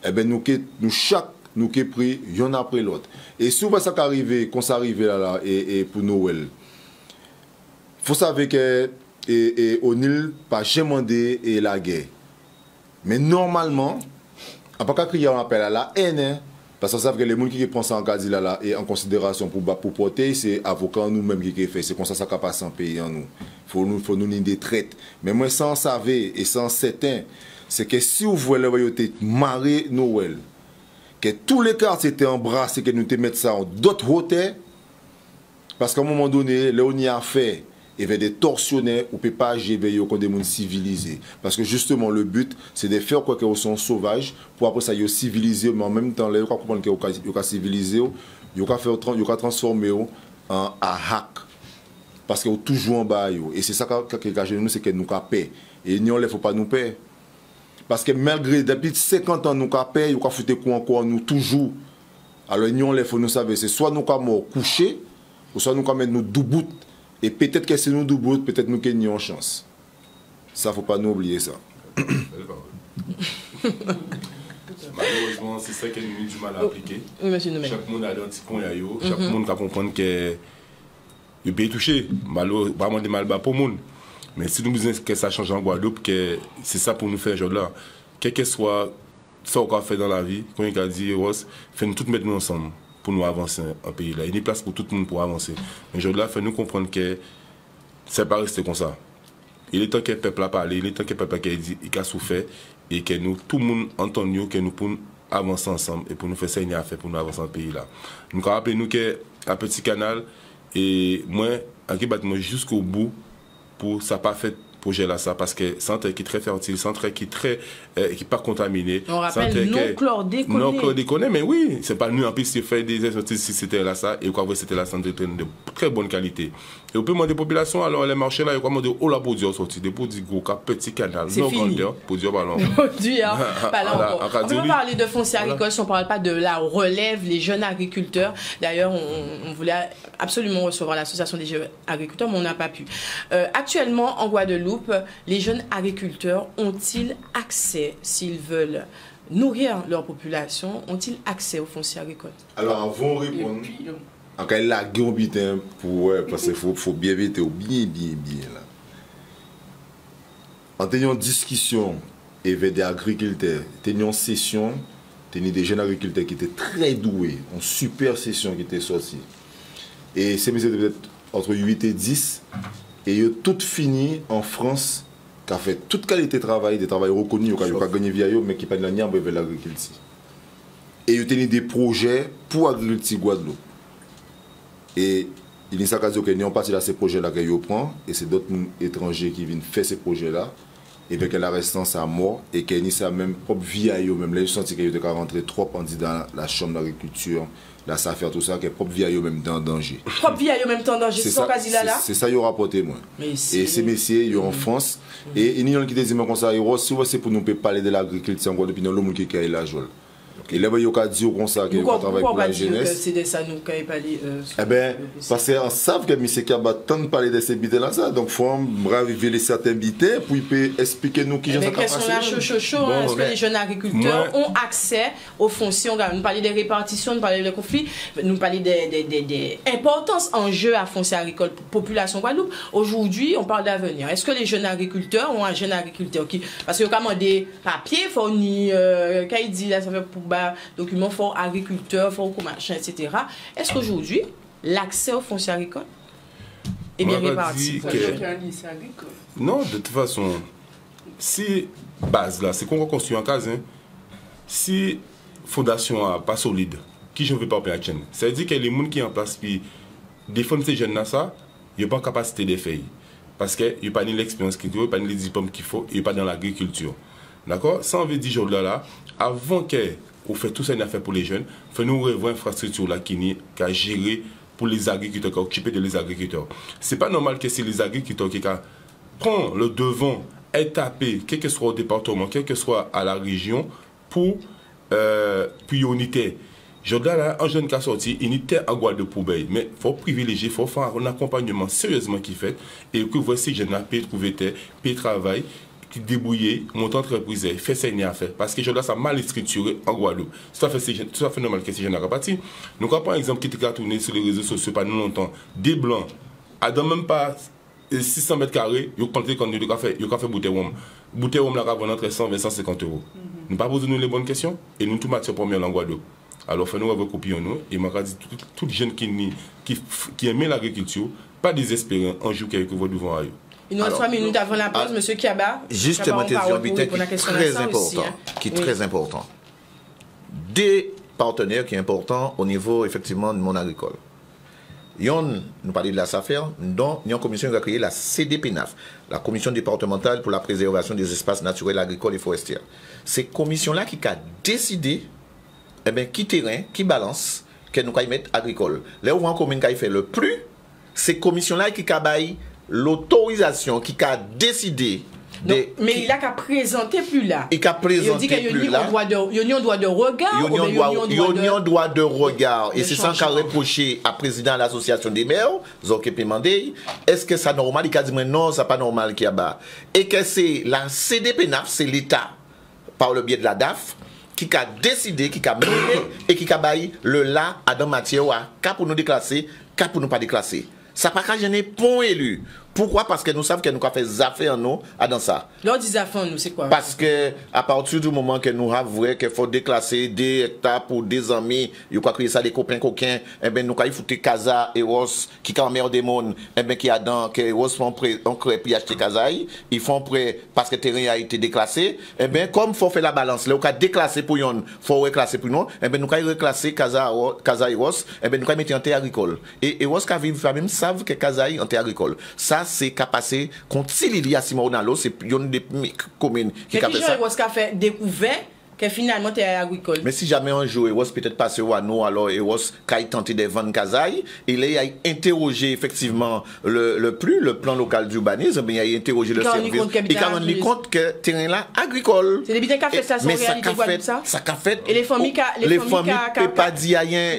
eh bien, nous chaque nous qui pris, il y en a après l'autre. Et si ça arrive, quand ça arrive là, et pour Noël, il faut savoir que O'Neill pas jamais demandé la guerre. Mais normalement, on ne peut pas crier un appel à la haine, parce qu'on sait que les gens qui prennent ça en cas là et en considération pour porter, c'est avocats nous-mêmes qui fait. C'est comme ça que ça passe en pays en nous. Il faut nous des traites. Mais moi, sans savoir et sans certain, c'est que si vous voulez marrer Noël, que tous les quartiers étaient embrassés, que nous te mettre ça en d'autres hôtels, parce qu'à un moment donné, là on y a fait, il y avait des tortionnaires ou peut pas agir comme des gens civilisés. Parce que justement, le but, c'est de faire quoi qu'ils sont sauvages, pour après ça, ils sont civilisés, mais en même temps, là, ils comprennent qu'ils sont civilisés, Ils ont transformé en hack. Parce qu'ils ont toujours en bas. Et c'est ça qui est nous, c'est que nous avons paix. Et nous, il ne faut pas nous payer. Parce que malgré, depuis 50 ans, nous avons payé, nous avons fait des coups encore, nous toujours. Alors, nous, il faut nous savoir, c'est soit nous avons couché, ou soit nous avons mis nous doubout. Et peut-être que c'est nous doubout, peut-être nous avons une chance. Ça, il ne faut pas nous oublier ça. Malheureusement, c'est ça qui nous a du mal à appliquer. Chaque monde a un petit point à eux. Chaque monde comprend que il peut toucher. Malheureusement, des mal bas pour le monde. Mais si nous disons que ça change en Guadeloupe, que c'est ça pour nous faire aujourd'hui là. Quel que soit ce qu'on a fait dans la vie, comme il a dit, Ross, fait nous tous mettre nous ensemble pour nous avancer en pays là. Il y a une place pour tout le monde pour avancer. Mais aujourd'hui là, fait nous comprendre que c'est pas resté comme ça. Il est temps que le peuple a parlé, il est temps que le peuple a dit, il a souffert et que nous, tout le monde entend nous, que nous pouvons avancer ensemble et pour nous faire ça, il y a à faire pour nous avancer dans le pays là. Nous rappelons que un petit canal et moi, en jusqu'au bout pour ça pas fait projet là ça parce que c'est un terre qui est très fertile, c'est un terre qui est très qui pas contaminé. On rappelle non chlordéconé. Non chlordéconé, mais oui, c'est pas nous en plus qui fait des expertises si c'était là ça et quoi c'était la santé de très bonne qualité. Et on peut demander population alors les marchés là, il faut demander oh la production sorti des produits gros petit canal, non grandeur, produire ballon. Produire ballon. On peut parler de foncier agricole si on parle pas de la relève les jeunes agriculteurs. D'ailleurs, on voulait absolument recevoir l'association des jeunes agriculteurs mais on n'a pas pu. Actuellement en Guadeloupe, les jeunes agriculteurs ont-ils accès, s'ils veulent nourrir leur population, ont-ils accès au foncier agricole? Alors, avant de répondre, en cas de la guerre, parce qu'il faut bien vite, bien là. En tenant une discussion avec des agriculteurs, tenant une session, tenant des jeunes agriculteurs qui étaient très doués, une super session qui était sortie. Et c'est peut-être entre 8 et 10. Et ils ont tout fini en France, qui a fait toute qualité de travail, des travails reconnus, qui ont gagné via eux, mais qui n'ont pas de lien avec l'agriculture. Et ils ont tenu des projets pour l'agriculture Guadeloupe. Et il y a des qui ont parti de ces projets-là qu'ils prennent, et c'est d'autres étrangers qui viennent faire ces projets-là, et puis la restance à mort, et qu'ils ont sa même propre vie à eux, même là, ils ont senti qu'ils ont rentré trop dans la chambre d'agriculture. Là, ça fait tout ça, que propre vie à eux même dans danger. Propre vie à eux même dans danger, c'est ça quasi là. C'est ça qu'ils ont rapporté, moi. Et ces messieurs, ils sont en France. Et il y a qui disent comme ça, si c'est pour nous parler de l'agriculture, depuis dans le monde qui est là, et là, il y a dit comme ça, qu'il y a un travail pour la jeunesse. C'est de ça nous qui parlé. Eh bien, parce qu'on savent que M. Kaba tant de parler de ces bités là, donc il faut révéler certains bités pour expliquer nous qui j'en sais pas. Est-ce que les jeunes agriculteurs ont accès aux fonciers? Nous parlons des répartitions, nous parlons des conflits, nous parlons des importances en jeu à foncier agricole pour la population Guadeloupe. Aujourd'hui, on parle d'avenir. Est-ce que les jeunes agriculteurs ont un jeune agriculteur qui. Parce que quand on des papiers fournis, quand il dit là, ça fait pour documents forts agriculteurs, forts machin, etc. Est-ce qu'aujourd'hui, l'accès au foncier agricole est bien réparti? Non, de toute façon, si base là, c'est qu'on va construire en case, hein, si fondation n'est pas solide, qui je ne veux pas payer la chaîne, ça veut dire que les gens qui sont en place puis défendre ces jeunes là, ça, ils n'ont pas capacité de faire. Parce qu'ils n'ont pas ni l'expérience qu'il faut, ils n'ont pas ni les diplômes qu'il faut, ils n'ont pas dans l'agriculture. D'accord? Ça, on veut dire aujourd'hui là, avant que on fait tout ça une affaire pour les jeunes, faut nous revoir l'infrastructure là qui a géré pour les agriculteurs, qui a occupé de les agriculteurs. C'est pas normal que c'est les agriculteurs qui prennent le devant et tapé, quel que soit au département, quel que soit à la région, pour unité. Aujourd'hui, là, un jeune qui a sorti, unité à Guadeloupe pour payer. Mais il faut privilégier, il faut faire un accompagnement sérieusement qui fait, et que voici jeunes là, payer trouver payer travail, qui débrouiller, monter entreprise, faire ça à faire. Parce que je dois ça mal structuré en Guadeloupe. C'est tout à fait normal que ces jeunes n'ont pas parti. Donc, par exemple, qui était tourné sur les réseaux sociaux pas longtemps, des blancs, à dans même pas 600 mètres carrés, ils ont compté quand ils ont fait bouteille rhum. Bouteille rhum, là, va entre 100 et 150 €. Nous pas posé nous les bonnes questions et nous tout matière première en Guadeloupe. Alors, faut nous recopier nous et m'a dit tout jeune qui aime l'agriculture, pas désespéré un jour qu'il va devant eux. Il nous reste 3 minutes avant la pause, M. Kiaba. Justement, c'est un bitin qui est très important. Des partenaires qui sont importants au niveau, effectivement, du monde agricole. Nous parlons de la SAFER, dont il y a une commission qui a créé la CDPNAF, la Commission départementale pour la préservation des espaces naturels, agricoles et forestiers. C'est cette commission-là qui a décidé, qui terrain, qui balance, que nous allons mettre agricole. Là où on commune qui fait le plus, c'est commission là qui a l'autorisation, qui a décidé. Mais il a qu'à présenter plus là. Il a présenté plus là. Il y a un droit de regard. Il y a un droit de regard. Et c'est ça qu'a reproché à président de l'association des maires, Zoké Pemandé. Est-ce que c'est normal? Il a dit non, c'est pas normal qu'il y a bas. Et que c'est la CDPNAF, c'est l'État, par le biais de la DAF, qui a décidé, qui a mené et qui a baillé le là à dans matière à pour nous déclasser, qu'à pour nous pas déclasser. Ça n'a pas gêné point élu. Pourquoi? Parce que nous savons que nous avons fait des affaires nous dans ça. Lors des affaires, nous, c'est quoi? Parce que à partir du moment que nous avons vrai qu'il faut déclasser des hectares pour des amis, il faut créer ça des copains coquins, et bien nous avons foutu Casa et Ross qui est en mer des mondes, et bien qui a dans que Ross font prêt, on crée puis acheter Casa, ils font prêt parce que le terrain a été déclassé, et bien comme il faut faire la balance, là on a déclassé pour yon, faut reclasser pour nous, et bien nous avons reclassé Casa et Ross, et bien nous avons mis en terre agricole. Et Ross qui vivent même savent que Casa est en terre agricole. Ça c'est qu'à passer contre Silili à Simon Nalo, c'est une des communes qui a fait ça. Qu'est-ce qu'il fait découvert que finalement tu es agricole? Mais si jamais un jour Eros peut-être passé à nous, alors Eros qui a tenté de vendre Kazaï, il a interrogé effectivement le plan local d'urbanisme, mais il a interrogé le service. Il a rendu compte que le terrain là agricole. C'est les bidons qui a fait ça sur réalité ça? Ça a fait. Et les familles ne peuvent pas dire rien.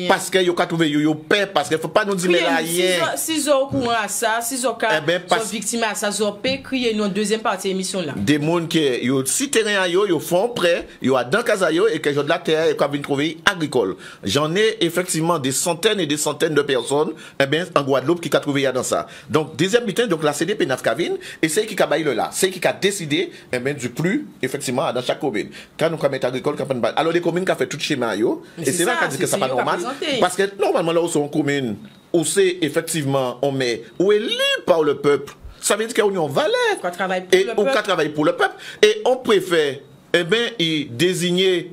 Parce qu'il y a trouvé yo paix, parce qu'il ne faut pas nous dire mais rien. Si vous êtes au courant à ça, si vous êtes victime à ça, vous avez crié une deuxième partie de l'émission là. Des gens qui si terrain yo font près, il y a dans Kazayo et que j'ai de la terre et qu'on vient trouver agricole. J'en ai effectivement des centaines et des centaines de personnes en Guadeloupe qui ont trouvé dans ça. Donc, deuxième bulletin, donc la CDP Nafkavine, et c'est qui a baillé là. C'est qui a décidé du plus, effectivement, dans chaque commune. Quand nous mettons agricole, alors les communes qui ont fait tout schéma, et c'est là qu'on dit que c'est pas normal. Parce que normalement, là où sont communes, où c'est effectivement, on met, où est élu par le peuple, ça veut dire qu'on y a valeur. Et on travaille pour le peuple. Et on préfère il désigner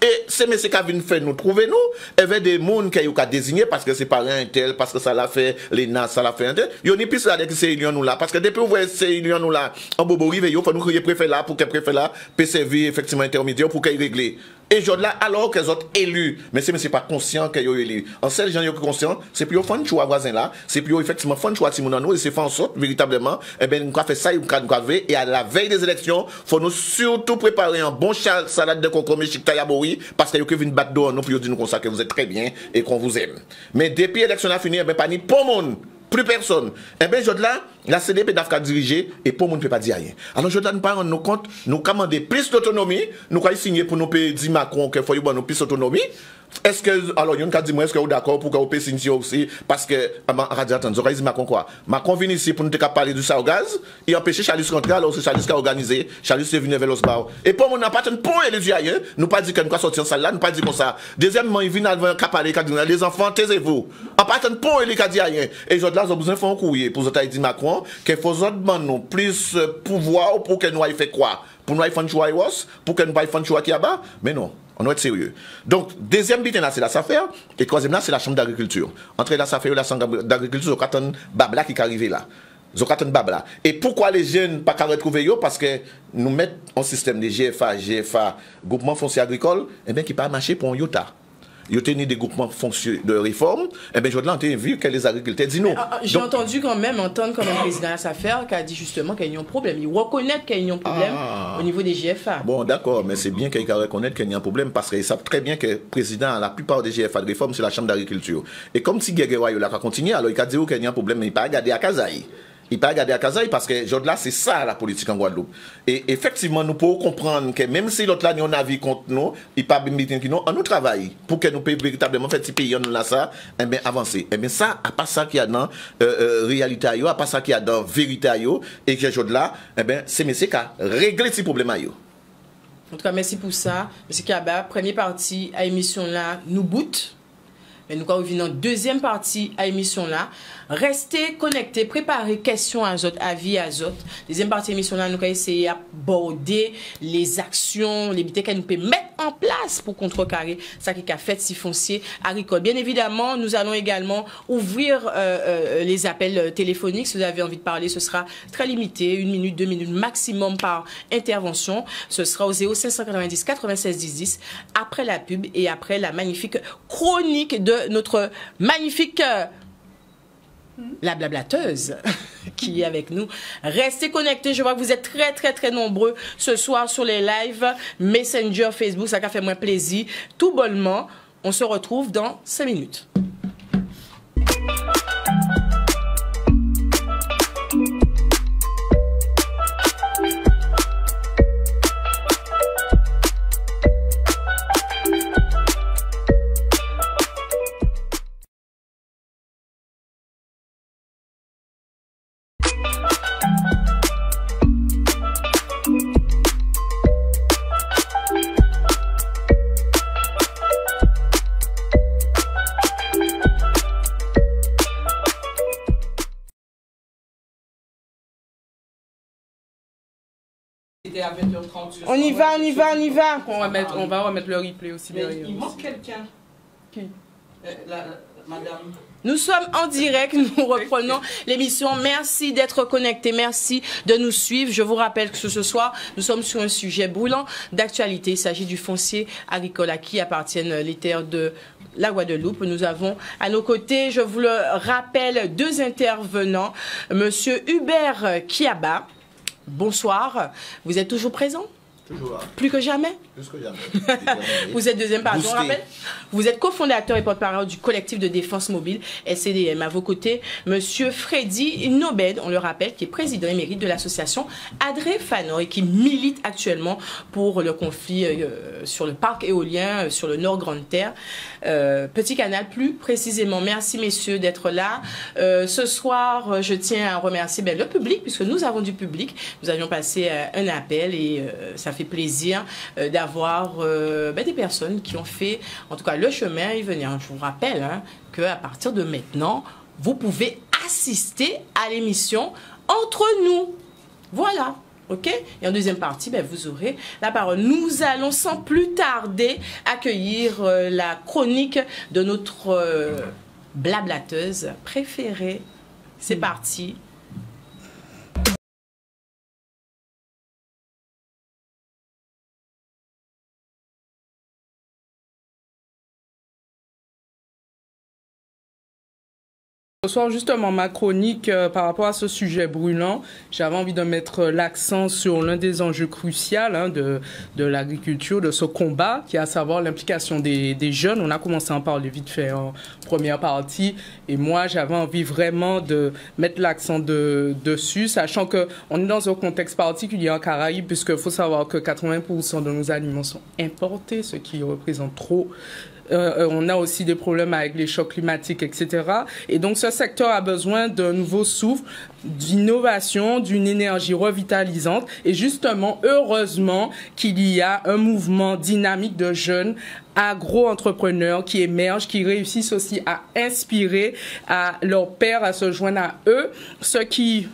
et c'est M. Kavin fait nous trouver nous il y avait des gens qui ont désigné parce que c'est pas un tel parce que ça l'a fait les NAS ça l'a fait un tel il y a une piste là que c'est nous là parce que depuis vous voyez c'est nous là en bobo rive il faut nous crier préfet là pour que préfet là peut servir effectivement intermédiaire pour qu'il règle et je là alors que les autres élus mais c'est pas conscient qu'ils ont élu en seul gens qui conscient c'est plus au fond de choix voisin là c'est plus effectivement fond de choix Simon nous et c'est fait en sorte véritablement nous avons fait ça et à la veille des élections faut nous surtout préparer un bon salade de concombre chictayabori parce que vous venez battre dehors nous pour dire nous comme ça que vous êtes très bien et qu'on vous aime mais depuis l'élection a fini pas ni pour monde plus personne. Eh bien, je là, la CDP n'a pas dirigé et pour le monde ne peut pas dire rien. Alors, je ne pas rendre compte, nous commander plus d'autonomie, nous avons signé pour nous payer 10 Macron qu'il faut nous plus d'autonomie. Est-ce que, alors, il y a un dit, est-ce que vous êtes d'accord pour que vous payiez signer aussi? Parce que, radio, attends, vous avez dit Macron quoi? Macron vient ici pour nous parler du gaz, et empêcher Charles rentrer, alors c'est Charles qui a organisé, Charles est venu vers l'Osbar. Et pour moi, on n'a pas de point et les rien, nous pas dit que nous allons sortir en salle là, nous pas dit comme ça. Deuxièmement, il vient avec un parler, les enfants, taisez-vous. On n'a pas de point et les dit rien. Et je là, nous avons besoin de faire un courrier pour vous dire Macron, qu'il faut nous plus pouvoir pour que nous ayons fait quoi? Pour nous ayons fait un choix, pour que nous ayons fait un choix qui est bas? Mais non. On doit être sérieux. Donc, deuxième bulletin là, c'est la SAFER. Et troisième là, c'est la Chambre d'agriculture. Entre la SAFER et la Chambre d'agriculture, il y a un babla qui est arrivé là. Babla. Et pourquoi les jeunes ne pas retrouver yo? Parce que nous mettons un système de GFA, groupement foncier agricole, et bien qui pas marché pour un IOTA. Il y a des groupements de réforme, et bien je l'ai vu que les agriculteurs disent non. J'ai entendu quand même entendre comme un président à sa affaire qui a dit justement qu'il y a un problème. Il reconnaît qu'il y a un problème au niveau des GFA. Bon, d'accord, mais c'est bien qu'il reconnaisse qu'il y a un problème parce qu'ils savent très bien que le président, la plupart des GFA de réforme, c'est la Chambre d'agriculture. Et comme si Guégueroy a continué, alors il a dit qu'il y a un problème, mais il n'a pas regardé à Kazaï. Il pas regarder à Kazaï parce que là c'est ça la politique en Guadeloupe. Et effectivement nous pouvons comprendre que même si l'autre là nous a un avis contre nous, il pas bien qui nous on nous travaille pour que nous puissions véritablement faire ces pays là ça et bien avancer. Et bien ça à pas ça qu'il y a dans réalité à pas ça qu'il y a dans vérité à et que là et bien c'est monsieur qui a réglé ces problèmes à yo. En tout cas merci pour ça. Monsieur Kaba, première partie à émission là nous boot. Mais nous revenons dans deuxième partie à l'émission là. Restez connectés, préparez questions à autres, avis à autres. Deuxième partie de l'émission là, nous allons essayer d'aborder les actions, les bêtises que nous pouvons mettre en place pour contrecarrer ça qui a fait si foncier agricole. Bien évidemment, nous allons également ouvrir les appels téléphoniques. Si vous avez envie de parler, ce sera très limité, 1 minute, 2 minutes maximum par intervention. Ce sera au 0590 96 10 10 après la pub et après la magnifique chronique de notre magnifique la blablateuse qui est avec nous. Restez connectés, je vois que vous êtes très nombreux ce soir sur les lives Messenger, Facebook, ça a fait moins plaisir. Tout bonnement, on se retrouve dans 5 minutes. À 20h30. On y va. On va remettre le replay aussi derrière. Il manque quelqu'un. Qui? Madame. Nous sommes en direct, nous reprenons l'émission. Merci d'être connectés, merci de nous suivre. Je vous rappelle que ce soir, nous sommes sur un sujet brûlant d'actualité. Il s'agit du foncier agricole à qui appartiennent les terres de la Guadeloupe. Nous avons à nos côtés, je vous le rappelle, 2 intervenants. Monsieur Hubert Kiaba. Bonsoir. Vous êtes toujours présent? Toujours là. Plus que jamais? Plus que jamais. Vous êtes deuxième partie. On rappelle, vous êtes cofondateur et porte-parole du collectif de défense mobile SCDM. À vos côtés, monsieur Freddy Nobed, on le rappelle, qui est président émérite de l'association Adré Fano et qui milite actuellement pour le conflit sur le parc éolien sur le Nord Grande Terre. Petit Canal plus précisément. Merci messieurs d'être là. Ce soir, je tiens à remercier le public puisque nous avons du public. Nous avions passé un appel et ça fait plaisir d'avoir des personnes qui ont fait en tout cas le chemin et venir. Je vous rappelle qu'à partir de maintenant, vous pouvez assister à l'émission entre nous. Voilà. OK? Et en deuxième partie, vous aurez la parole. Nous allons sans plus tarder accueillir la chronique de notre blablateuse préférée. C'est parti. Ce soir, justement, ma chronique par rapport à ce sujet brûlant, j'avais envie de mettre l'accent sur l'un des enjeux cruciaux de l'agriculture, de ce combat, qui est à savoir l'implication des jeunes. On a commencé à en parler vite fait en première partie. Et moi, j'avais envie vraiment de mettre l'accent dessus, sachant qu'on est dans un contexte particulier en Caraïbes, puisqu'il faut savoir que 80% de nos aliments sont importés, ce qui représente trop. On a aussi des problèmes avec les chocs climatiques, etc. Et donc, ce secteur a besoin d'un nouveau souffle, d'innovation, d'une énergie revitalisante. Et justement, heureusement qu'il y a un mouvement dynamique de jeunes agro-entrepreneurs qui émergent, qui réussissent aussi à inspirer à leurs pairs à se joindre à eux, ce qui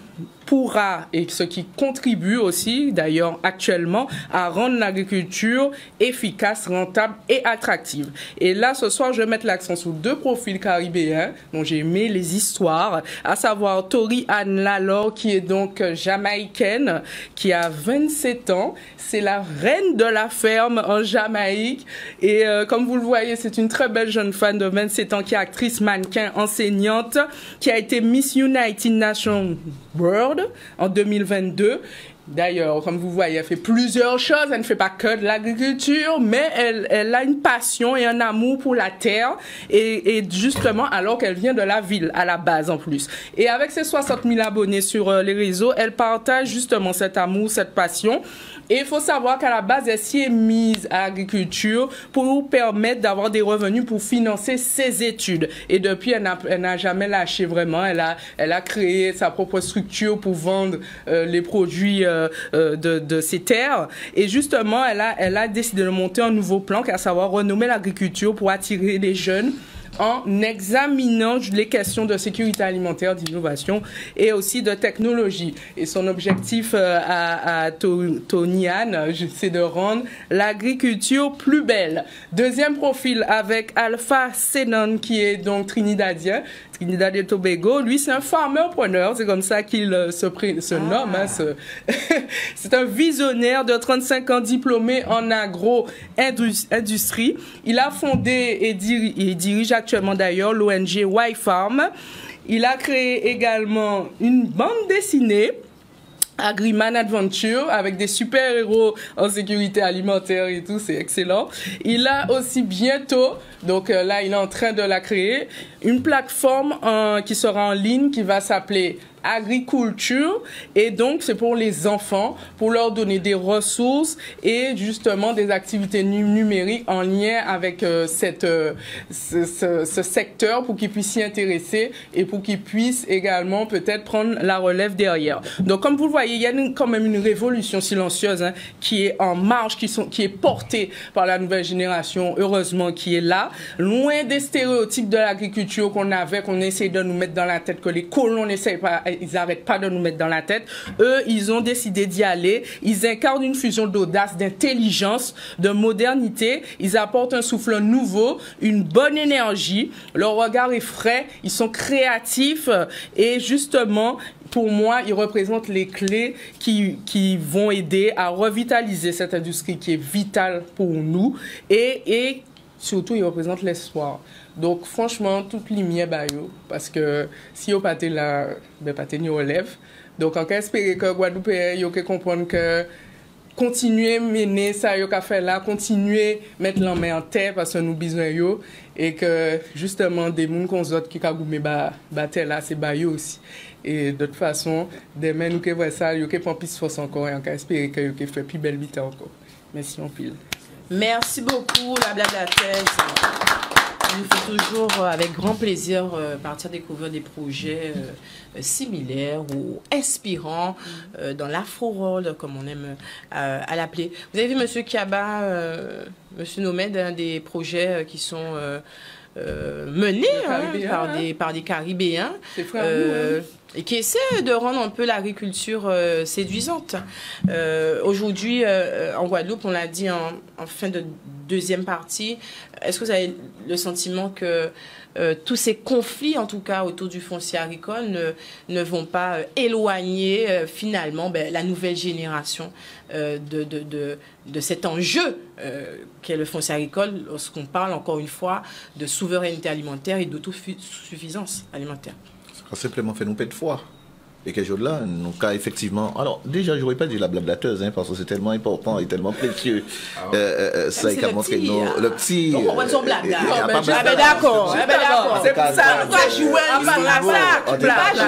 pourra et ce qui contribue aussi, d'ailleurs actuellement, à rendre l'agriculture efficace, rentable et attractive. Et là, ce soir, je vais mettre l'accent sur 2 profils caribéens dont j'ai aimé les histoires, à savoir Tori Ann Lalor, qui est donc jamaïcaine, qui a 27 ans. C'est la reine de la ferme en Jamaïque. Et comme vous le voyez, c'est une très belle jeune femme de 27 ans qui est actrice, mannequin, enseignante, qui a été Miss United Nations World en 2022. D'ailleurs, comme vous voyez, elle fait plusieurs choses. Elle ne fait pas que de l'agriculture, mais elle a une passion et un amour pour la terre. Et justement, alors qu'elle vient de la ville, à la base en plus. Et avec ses 60 000 abonnés sur les réseaux, elle partage justement cet amour, cette passion. Et il faut savoir qu'à la base, elle s'y est mise à l'agriculture pour nous permettre d'avoir des revenus pour financer ses études. Et depuis, elle n'a jamais lâché vraiment. Elle a créé sa propre structure pour vendre les produits de ses terres. Et justement, elle a décidé de monter un nouveau plan, à savoir renommer l'agriculture pour attirer les jeunes en examinant les questions de sécurité alimentaire, d'innovation et aussi de technologie. Et son objectif à Toniane, c'est de rendre l'agriculture plus belle. Deuxième profil avec Alpha Senon, qui est donc trinidadien, Trinidad et Tobago. Lui, c'est un farmer-preneur, c'est comme ça qu'il se nomme. Hein, c'est un visionnaire de 35 ans diplômé en agro-industrie. Il a fondé et dirige actuellement d'ailleurs l'ONG Y-Farm. Il a créé également une bande dessinée, Agriman Adventure, avec des super-héros en sécurité alimentaire et tout, c'est excellent. Il a aussi bientôt, donc là il est en train de la créer, une plateforme qui sera en ligne qui va s'appeler Agriculture, et donc c'est pour les enfants, pour leur donner des ressources et justement des activités numériques en lien avec ce secteur, pour qu'ils puissent s'y intéresser et pour qu'ils puissent également peut-être prendre la relève derrière. Donc comme vous le voyez, il y a quand même une révolution silencieuse qui est en marche, qui est portée par la nouvelle génération, heureusement, qui est là, loin des stéréotypes de l'agriculture qu'on essaie de nous mettre dans la tête, que les colons n'essayent pas, ils n'arrêtent pas de nous mettre dans la tête. Eux, ils ont décidé d'y aller. Ils incarnent une fusion d'audace, d'intelligence, de modernité. Ils apportent un souffle nouveau, une bonne énergie. Leur regard est frais. Ils sont créatifs. Et justement, pour moi, ils représentent les clés qui vont aider à revitaliser cette industrie qui est vitale pour nous. Et surtout, ils représentent l'espoir. Donc, franchement, toute lumière, parce que si vous n'êtes pas là, vous n'êtes pas relève. Donc, on peut espérer que Guadeloupe, vous comprendre que continuer à mener ça, vous fait là, continuer à mettre la main en terre parce que nous avons besoin de, et que justement, des gens qu'on a qui ont goumé là, c'est eux aussi. Et de toute façon, demain, nous voyons ça, vous prend plus de force encore, et on peut espérer que vous fait plus belle vie encore. Merci en pile. Merci beaucoup, la blablateuse. Il nous fait toujours avec grand plaisir partir découvrir des projets similaires ou inspirants dans l'afro-world, comme on aime à l'appeler. Vous avez vu, M. Kiaba, M. Nomad, des projets qui sont menés par des Caribéens. C'est frère et qui essaie de rendre un peu l'agriculture séduisante. Aujourd'hui, en Guadeloupe, on l'a dit en fin de deuxième partie, est-ce que vous avez le sentiment que tous ces conflits, en tout cas autour du foncier agricole, ne vont pas éloigner finalement la nouvelle génération de cet enjeu qu'est le foncier agricole, lorsqu'on parle encore une fois de souveraineté alimentaire et d'autosuffisance alimentaire? Simplement fait nous paix de foi. Et que jour-là, nous cas effectivement. Alors, déjà, je n'aurais pas dit la blablateuse, parce que c'est tellement important et tellement précieux. Ça, il a montré le petit. On va son blague. D'accord. C'est pour ça qu'on va jouer. On va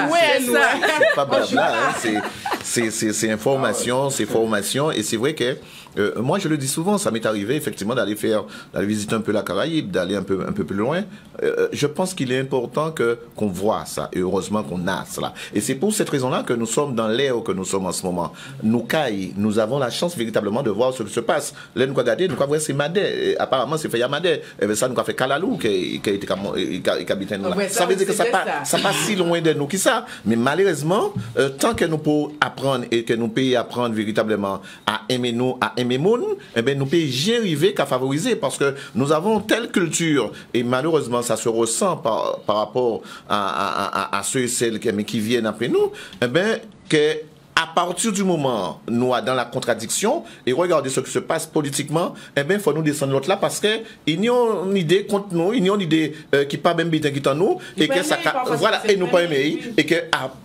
jouer. C'est pas blabla, c'est information, c'est formation. Et c'est vrai que moi, je le dis souvent, ça m'est arrivé effectivement d'aller visiter un peu la Caraïbe, d'aller un peu plus loin. Je pense qu'il est important qu'on voit ça, et heureusement qu'on a cela. Et c'est pour cette raison-là que nous sommes dans l'ère que nous sommes en ce moment. Nous avons la chance véritablement de voir ce qui se passe. Là, nous avons regardé, nous avons vu c'est Madé. Apparemment, c'est fait Madé. Et ça, nous avons fait Kalalou qui habitait nous là. Ça veut dire que ça passe si loin de nous qui ça. Mais malheureusement, tant que nous pouvons apprendre et que nous pouvons apprendre véritablement à aimer nous, à aimer moun, eh bien, nous pouvons y arriver qu'à favoriser parce que nous avons telle culture et malheureusement, ça se ressent par rapport à ceux et celles qui viennent après nous, eh bien, que à partir du moment où nous sommes dans la contradiction et regardez ce qui se passe politiquement, eh bien, il faut nous descendre l'autre là parce qu'il y a une idée contre nous, il y a une idée qui n'est pas même bien qui est en nous, et que ça, voilà, et nous pas aimer, et que,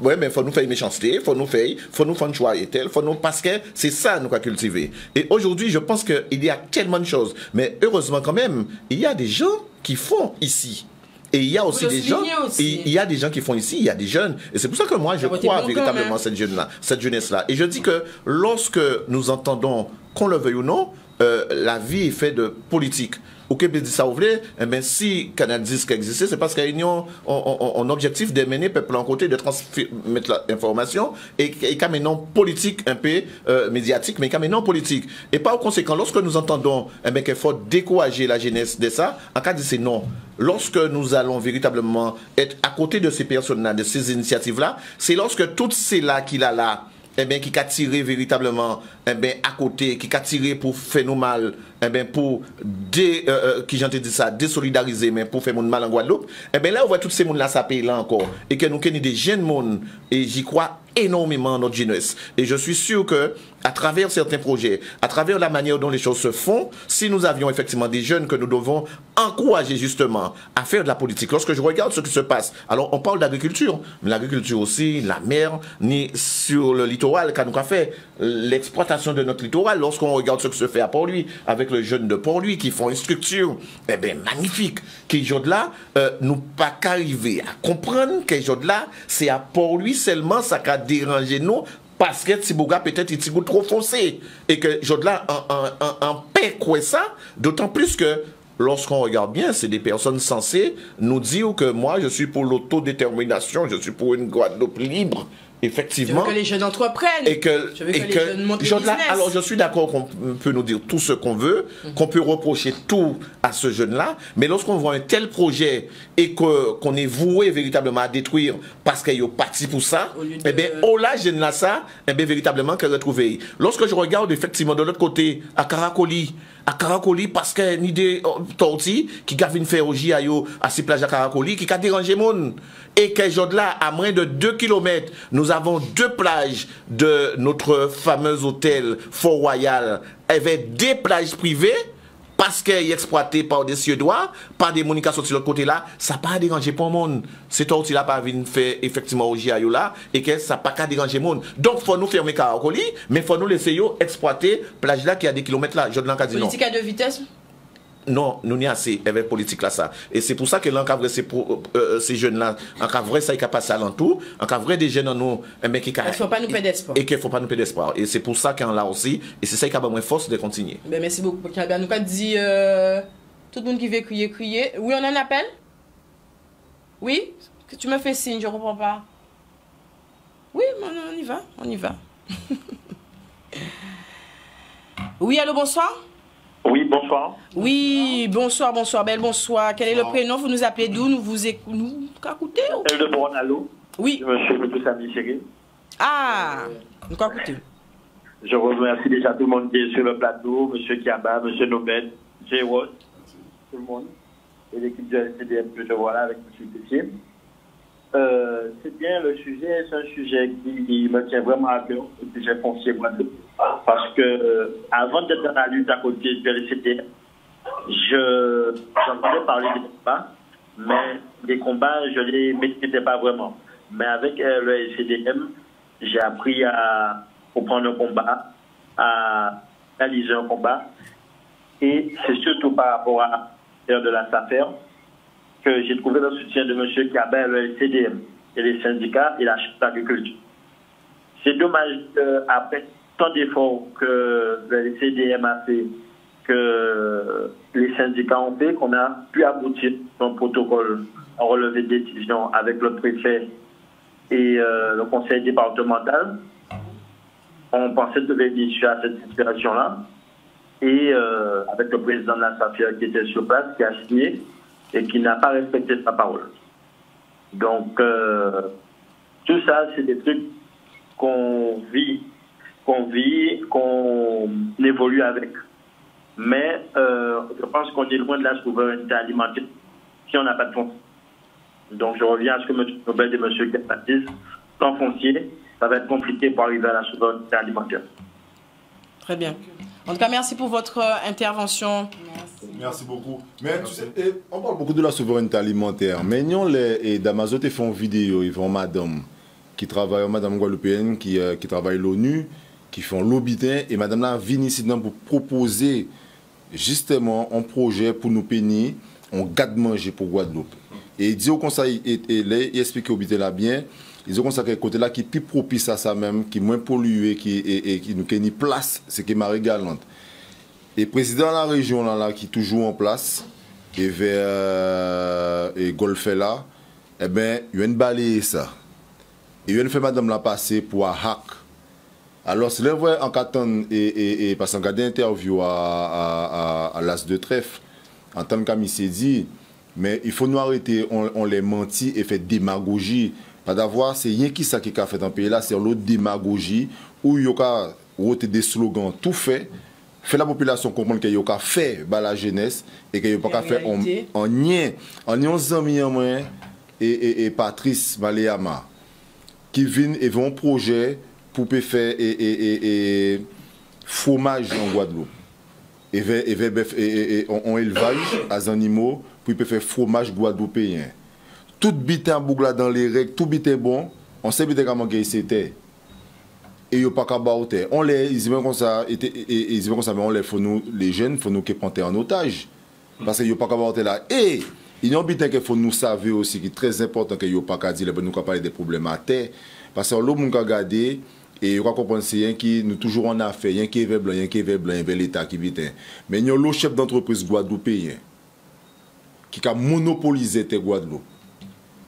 ouais, mais il faut nous faire méchanceté, il faut nous faire un choix et tel, parce que c'est ça nous avons cultivé. Et aujourd'hui, je pense qu'il y a tellement de choses, mais heureusement quand même, il y a des gens qui font ici. Et il y a aussi des gens, il y a des gens qui font ici, il y a des jeunes. Et c'est pour ça que moi, je crois véritablement cette jeunesse-là. Et je dis que lorsque nous entendons, qu'on le veuille ou non, la vie est faite de politique. Ou que dit ça, vous voulez, eh bien, si Canal 10 existe, c'est parce qu'il y a un objectif de mener le peuple en côté, de transmettre l'information, et qu'à maintenant politique un peu médiatique, mais qu'à maintenant politique. Et par conséquent, lorsque nous entendons eh bien, qu'il faut décourager la jeunesse de ça, en cas de c'est non. Lorsque nous allons véritablement être à côté de ces personnes-là, de ces initiatives-là, c'est lorsque toutes ces-là qu'il a là, eh bien, qui a tiré véritablement eh bien, à côté, qui a tiré pour faire nous mal, eh bien, pour qui j'entends dit ça, désolidariser, mais pour faire nous mal en Guadeloupe, eh bien, là, on voit tous ces gens-là, ça paye là encore. Et que nous connaissons des jeunes monde, et j'y crois énormément notre jeunesse. Et je suis sûr que, à travers certains projets, à travers la manière dont les choses se font, si nous avions effectivement des jeunes que nous devons encourager justement à faire de la politique. Lorsque je regarde ce qui se passe, alors on parle d'agriculture, mais l'agriculture aussi, la mer, ni sur le littoral, quand nous avons fait l'exploitation de notre littoral, lorsqu'on regarde ce qui se fait à Port-Louis, avec les jeunes de Port-Louis qui font une structure eh bien, magnifique, qui là nous pas qu'arriver à comprendre que là c'est à Port-Louis seulement ça a dérangé nous parce que Tibouga peut-être il est trop foncé et que là en paix quoi ça, d'autant plus que lorsqu'on regarde bien, c'est des personnes censées nous dire que moi je suis pour l'autodétermination, je suis pour une Guadeloupe libre. Effectivement. Je veux que les jeunes entreprennent. Et que, je veux que les jeunes montent le business. Alors, je suis d'accord qu'on peut nous dire tout ce qu'on veut, qu'on peut reprocher tout à ce jeune-là, mais lorsqu'on voit un tel projet et qu'on est voué véritablement à détruire parce qu'il y a parti pour ça, eh bien, oh là, jeune-là, ça, eh bien, véritablement, qu'elle retrouve. Lorsque je regarde, effectivement, de l'autre côté, à Caracoli, parce qu'il y a une idée tortille qui a fait au JAIO à ces plages à Caracoli, qui a dérangé le monde. Et que là, à moins de 2 km, nous avons 2 plages de notre fameux hôtel Fort Royal. Il y avait 2 plages privées parce qu'elles sont exploitées par des Suédois, par des Monica sur l'autre côté là. Ça n'a pas dérangé pour le monde. C'est tortille là pas venir faire effectivement au JAIO là et que ça n'a pas dérangé le monde. Donc, il faut nous fermer Caracoli, mais il faut nous laisser exploiter plage là qui a des kilomètres là. Politique à 2 vitesses? Non, nous n'y a assez avec politique là ça. Et c'est pour ça que l'encadré ces jeunes là, encadré ça il a passé à l'entour, encadré des jeunes en nous mais qui il faut pas nous perdre d'espoir. Et qu'il faut pas nous perdre d'espoir. Et c'est pour ça qu'on l'a aussi et c'est ça qui a besoin force de continuer. Ben merci beaucoup. Nous pas dit tout le monde qui veut crier. Oui, on en appelle? Oui? Que tu me fais signe, je comprends pas. Oui, on y va. Oui, allô, bonsoir. Oui, bonsoir. Oui, bonsoir, belle, bonsoir. Quel est le prénom? Vous nous appelez d'où? Nous écoutez? Elle de Bornalo. Oui. Monsieur Loutou Sami Chéri. Ah, nous écoutez. Je remercie déjà tout le monde qui est sur le plateau, monsieur Kiaba, monsieur Nobel, J. Ross, tout le monde, et l'équipe de SCDM que je vois là avec monsieur Tessier. C'est bien le sujet, c'est un sujet qui me tient vraiment à cœur, le sujet foncier Guadeloupe. Parce que avant d'être dans la lutte à côté de l'SCDM, j'entendais parler des combats, mais les combats, je ne les maîtrisais pas vraiment. Mais avec le SCDM, j'ai appris à comprendre un combat, à réaliser un combat. Et c'est surtout par rapport à l'affaire de la SAFER que j'ai trouvé le soutien de M. Cabet, le SCDM, et les syndicats et la chef d'agriculture. C'est dommage qu'après tant d'efforts que le SCDM a fait, que les syndicats ont fait, qu'on a pu aboutir à un protocole en relevé de décision avec le préfet et le conseil départemental. On pensait devoir issue à cette situation-là. Et avec le président de la SAFER qui était sur place, qui a signé et qui n'a pas respecté sa parole. Donc, tout ça, c'est des trucs qu'on vit, qu'on évolue avec. Mais je pense qu'on est loin de la souveraineté alimentaire si on n'a pas de foncier. Donc, je reviens à ce que M. Nobel et M. Kepa disent. Sans foncier, ça va être compliqué pour arriver à la souveraineté alimentaire. Très bien. En tout cas, merci pour votre intervention. Merci beaucoup. Mais tu sais, on parle beaucoup de la souveraineté alimentaire. Mais nous, d'Amazon, ils font une vidéo, ils font madame qui travaille, madame guadeloupéenne, qui travaille l'ONU, qui font l'OBITIN, et madame là vient ici pour proposer justement un projet pour nous payer un garde-manger pour Guadeloupe. Et il dit au conseil, il explique au BITIN là bien, ils ont consacré côté là qui est plus propice à ça même, qui est moins pollué, qui nous a une place, c'est qui est marée galante. Et président de la région là, qui est toujours en place, et vers Golfe là, eh bien, il y a une balayé ça. Et il y a une fait madame la passer pour un hack. Alors, c'est vrai en qu'attend, et parce qu'on a des interviews à l'As de Trèfle, en tant qu'ami s'est dit, mais il faut nous arrêter, on les mentit et fait démagogie. Pas d'avoir, c'est rien qui ça qui a fait dans le pays là, c'est l'autre démagogie où il y a des slogans tout fait la population comprendre qu'il y a fait la jeunesse et qu'il n'y a pas fait en nien. En nien, et Patrice Maléama qui viennent et vont un projet pour faire fromage en Guadeloupe. Et on élevage à animaux pour faire fromage guadeloupéen. Tout bité en boucle dans les règles, tout bité bon, on sait bien comment c'était. Et il n'y a pas qu'à battre. On les, ils disent comme ça, mais on les faut nous, les jeunes, faut nous qui prendre en otage. Parce qu'il n'y a pas qu'à battre là. Et il y a un bitin qu'il faut nous savoir aussi, qui est très important, qu'il n'y a pas qu'à dire, nous parler des problèmes à terre. Parce que l'homme qui a gardé, et il faut comprendre c'est qui nous toujours en affaire, il y a qui est blanc, il y a qui est blanc, il y a l'État qui vit. Mais il y a le chef d'entreprise guadeloupéen qui a monopolisé tes Guadeloupe,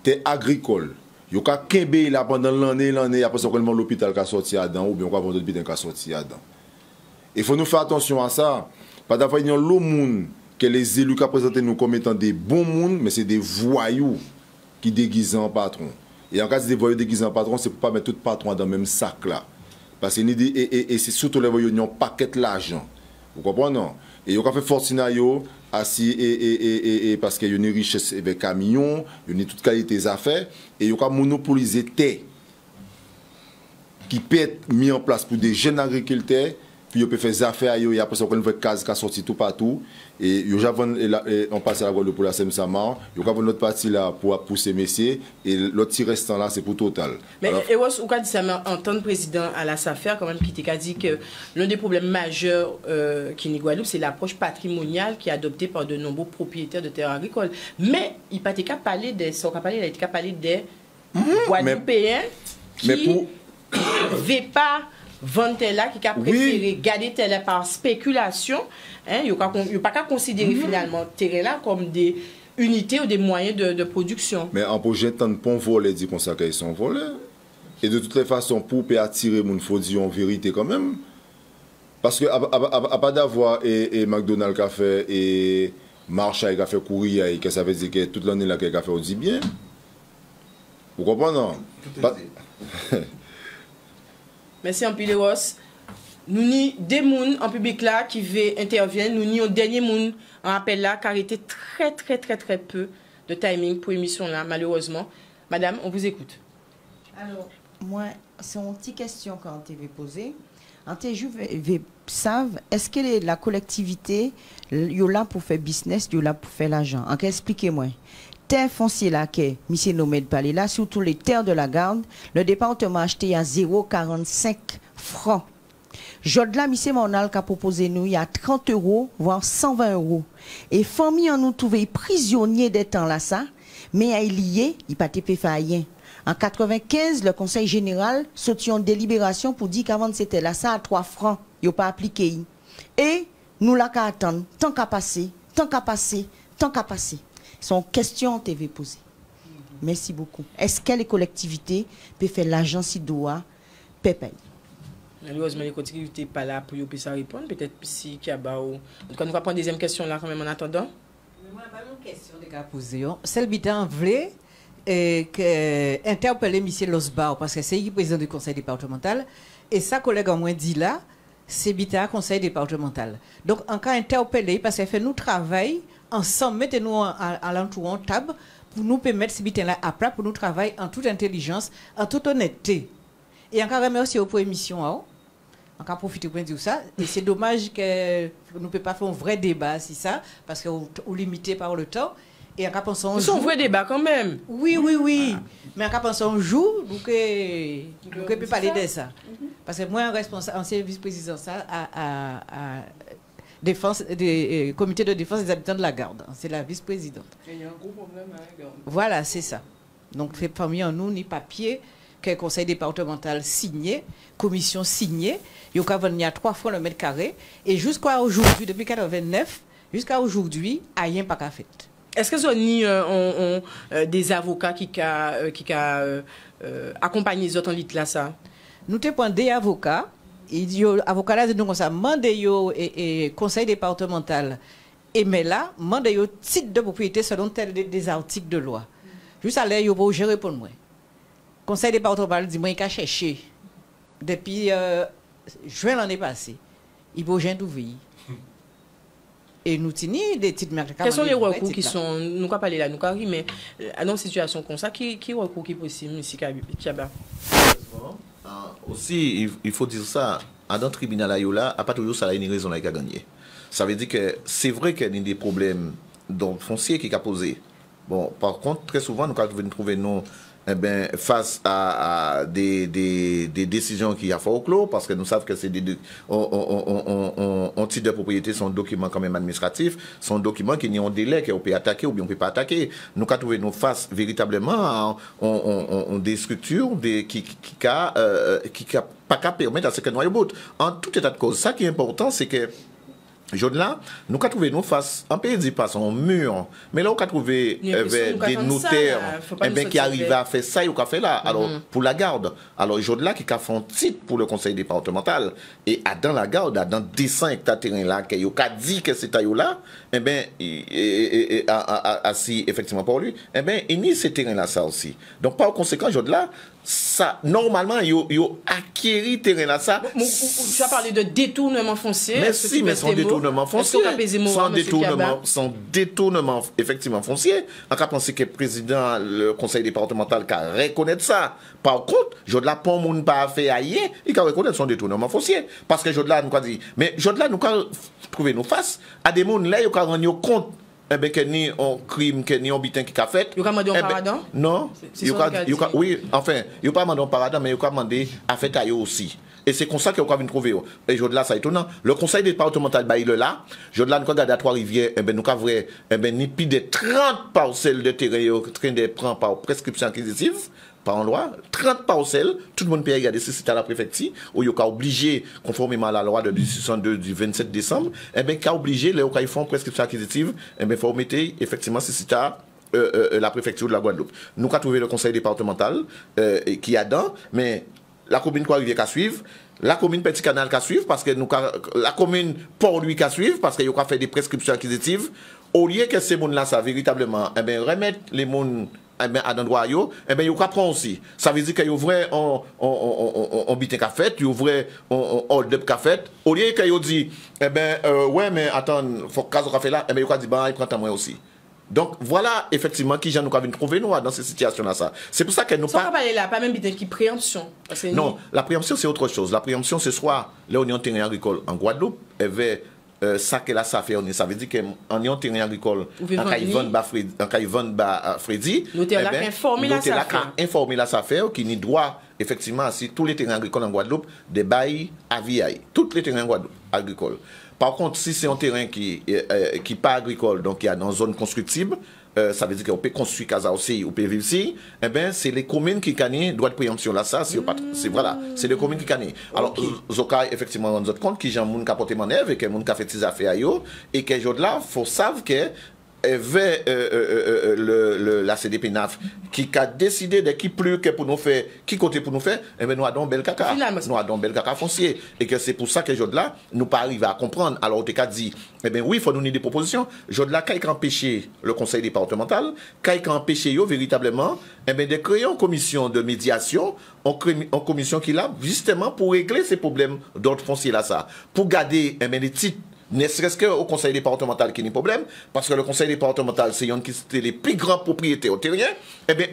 tes agricoles. Il y a qu'un là pendant l'année, après ça, l'hôpital qui a sorti là-dedans, ou bien on va vendre l'hôpital qui a sorti là-dedans. Il faut nous faire attention à ça. Pas d'avoir il y a l'autre monde que les élus qui ont présenté nous comme étant des bons mondes, mais c'est des voyous qui déguisent en patron. Et en cas de des voyous déguisés en patron, c'est pour ne pas mettre tout patron dans le même sac là. Parce que c'est surtout les voyous qui ont un paquet l'argent. Vous comprenez? Et ils ont fait fortuna assis et parce qu'il y a une richesse avec camions, il y a toute qualité des affaires, et ils ont monopolisé terre qui peut être mis en place pour des jeunes agriculteurs, puis ils peuvent faire des affaires, et après ça, on a une case qui a sorti tout partout, et on passe à la Guadeloupe pour la Seine-Samar, ils ont une autre partie là pour pousser messieurs, et l'autre petit restant là, c'est pour Total. Mais vous avez dit ça en tant que président à la SAFER, quand même, qui t'a dit que l'un des problèmes majeurs qui est Guadeloupe, c'est l'approche patrimoniale qui est adoptée par de nombreux propriétaires de terres agricoles. Mais il n'a pas parlé des Guadeloupéens qui ne veulent pas vendre là, qui a préféré garder tel par spéculation. Il n'y a pas qu'à considérer finalement terrain là comme des unités ou des moyens de production. Mais en projet de pont volé, dit qu'on sait qu'ils sont volés. Et de toutes les façons, pour attirer, il faut dire en vérité quand même. Parce que à pas d'avoir et McDonald's qui a fait et Marshall qui a fait courir et que ça veut dire que toute l'année là qu'il a fait on dit bien. Vous comprenez? Merci en pile Ross. Nous ni des moun en public là qui veut intervenir, nous ni un dernier moun en appel là car il était très peu de timing pour l'émission là malheureusement. Madame, on vous écoute. Alors, moi, c'est une petite question qu'on t'avait posée. En TJ savent, est-ce que la collectivité, il y a là pour faire business, il y a là pour faire l'argent? Expliquez-moi. Terre foncière là, que M. Nomé de parler là, surtout les terres de la garde, le département a acheté à 0,45 francs. Jodla, M. Monal qui a proposé nous, il y a 30 €, voire 120 €. Et famille en nous trouvé prisonniers des temps là, ça, mais à lié, il n'a pas fait rien. En 95, le Conseil général sortit en délibération pour dire qu'avant c'était là, ça à 3 francs, il n'a pas appliqué. Et nous là qu'à attendre, tant qu'à passer. Son question TV posée. Merci beaucoup. Est-ce que les collectivités peuvent faire l'argent si doit payer? Malheureusement, les collectivités ne sont pas là pour ça répondre. Peut-être si il y a en tout cas, nous allons prendre une deuxième question là quand même en attendant. Moi, pas une question de gars posée. Celle bitan voulait interpeller M. Losbar parce que c'est le président du conseil départemental et sa collègue en moins dit là, c'est bitan conseil départemental. Donc, en cas interpellé parce qu'elle fait nous travail ensemble, mettez-nous à l'entour en table pour nous permettre ce bitin-là à plat, pour nous travailler en toute intelligence, en toute honnêteté. Et encore remercier pour l'émission. Encore profiter pour dire ça. Et c'est dommage que nous ne pouvons pas faire un vrai débat si ça, parce qu'on est limité par le temps. Et encore penser un jour. C'est un vrai débat quand même. Oui. Mais encore penser un jour, nous pouvons parler de ça. Parce que moi, responsable, ancien vice-président à défense des comités de défense des habitants de la garde. C'est la vice-présidente. Il y a un gros problème avec la garde. Voilà, c'est ça. Donc, c'est parmi nous, ni papier. que le conseil départemental signé, commission signée, il y a 3 francs le mètre carré, et jusqu'à aujourd'hui, depuis 89, jusqu'à aujourd'hui, rien pas qu'à fait. Est-ce que Zoni ont des avocats qui accompagnent les autres en lit là ça? Nous avons des avocats, les avocats là, nous avons demandé et conseil départemental, et mais là, demandé titre de propriété selon tel des articles de loi. Juste à l'air, il faut gérer pour moi. Conseil départemental dit moi il a cherché depuis juin l'année passée. Il faut rien d'ouvrir. Et nous tenons des titres. Quels sont les recours qui sont, nous pas parler là, nous pas mais dans une situation comme ça, qui recours qui est possible ici Kiaba? Aussi, il faut dire ça, dans le tribunal là, à pas toujours ça a une raison là qui a gagné. Ça veut dire que c'est vrai qu'il y a des problèmes donc fonciers qui a posé. Bon, par contre, très souvent, nous avons trouvé nous face à des décisions qui a fait au clos, parce que nous savons que c'est on titre de propriété, sont documents quand même administratifs, sont documents qui n'ont délai, qu'on peut attaquer ou bien on peut pas attaquer. Nous avons trouvé nous face véritablement à des structures qui pas qu'à permettre à ce que nous ayons. En tout état de cause, ça qui est important, c'est que là, nous avons trouvé nous face, un pays dit pas son mur, mais là, on a trouvé des notaires qui arrivent à faire ça, ils ont fait là, alors pour la garde. Alors, là, qui a fait un titre pour le conseil départemental, et dans la garde, dans 10 hectares de terrain là, qui a dit que c'est là, assis effectivement pour lui, il nie ces terrains là, ça aussi. Donc, par conséquent, là, ça, normalement, il acquérit terrain là, ça. Tu as parlé de détournement foncier. Merci, mais sans détournement foncier. Sans détournement, effectivement, foncier. On a pensé que le président, le conseil départemental, qui reconnaît ça. Par contre, Jodla, pour mon pas fait ailleurs, il reconnaît son détournement foncier. Parce que Jodla nous a dit, mais Jodla nous a trouvé nos faces à des gens là, ils ont rendu compte. Que ni un crime, que ni un bitin qui a fait. Il a demandé un paradon? Non. Oui, enfin, il n'a pas demandé un paradon, mais il a demandé à faire tailler aussi. Et c'est comme ça qu'il a trouvé. Et Jodla, ça étonnant. Le conseil départemental, il est là. Jodla, nous avons à Trois-Rivières, nous avons ni plus de 30 parcelles de terrain train de prendre par prescription acquisitive. Par en loi, 30 parcelles, tout le monde peut regarder si c'est à la préfecture, où il est obligé, conformément à la loi de 1862 du 27 décembre, qu'il est obligé, là où ils font prescription acquisitive, il faut mettre effectivement si c'est à la préfecture de la Guadeloupe. Nous avons trouvé le conseil départemental qui est dedans, mais la commune Trois-Rivières qui suivre, la commune Petit Canal qui suivre, parce que la commune Port-Louis qui suivre, parce qu'il a fait des prescriptions acquisitives, au lieu que ces gens-là, ça véritablement, remettre les gens à l'endroit, ils comprennent aussi. Ça veut dire qu'ils ouvrent un bitin qu'a fait, ils ouvrent un hold-up qu'a fait. Au lieu qu'ils disent, ouais, mais attends, il faut que ça fait là, ils ont dit, il prend ta moi aussi. Donc voilà effectivement qui nous avons trouvé nous dans ces situations-là. C'est pour ça que nous pas parler là, pas même bitin qui préemption. Non, la préemption c'est autre chose. La préemption c'est soit l'Union terrain agricole en Guadeloupe, ça que là ça fait, ça veut dire qu'en ayant terrain agricole, en Caïvon Freddy, notaire là informé la SAFER qui n'y doit effectivement si tous les terrains agricoles en Guadeloupe des bails à VI, tous les terrains agricoles. Par contre, si c'est un terrain qui n'est pas agricole, donc il y a dans une zone constructible, ça veut dire qu'on peut construire casa aussi, on peut vivre ici, c'est les communes qui gagnent droit de préemption là, ça, c'est voilà, c'est les communes qui gagnent. Alors, Zoka, effectivement, on se rend compte qu'il y a des gens qui ont porté manœuvre et que les gens qui ont fait des affaires et que les là, il faut savoir que vers la CDP-NAF qui a décidé de qui plus que pour nous faire, qui côté pour nous faire, nous avons bel caca. Nous avons bel caca foncier. Et que c'est pour ça que Jodla, nous pas arrivé à comprendre. Alors, on t'a dit, oui, il faut nous donner des propositions. Jodla, quand il a empêché le conseil départemental, quand il a empêché véritablement, de créer une commission de médiation, une commission qui là, justement pour régler ces problèmes d'ordre foncier là, ça. Pour garder les titres. Ne serait-ce qu'au conseil départemental qui n'est pas problème, parce que le conseil départemental, c'est un qui est les plus grands propriétaires au terrain,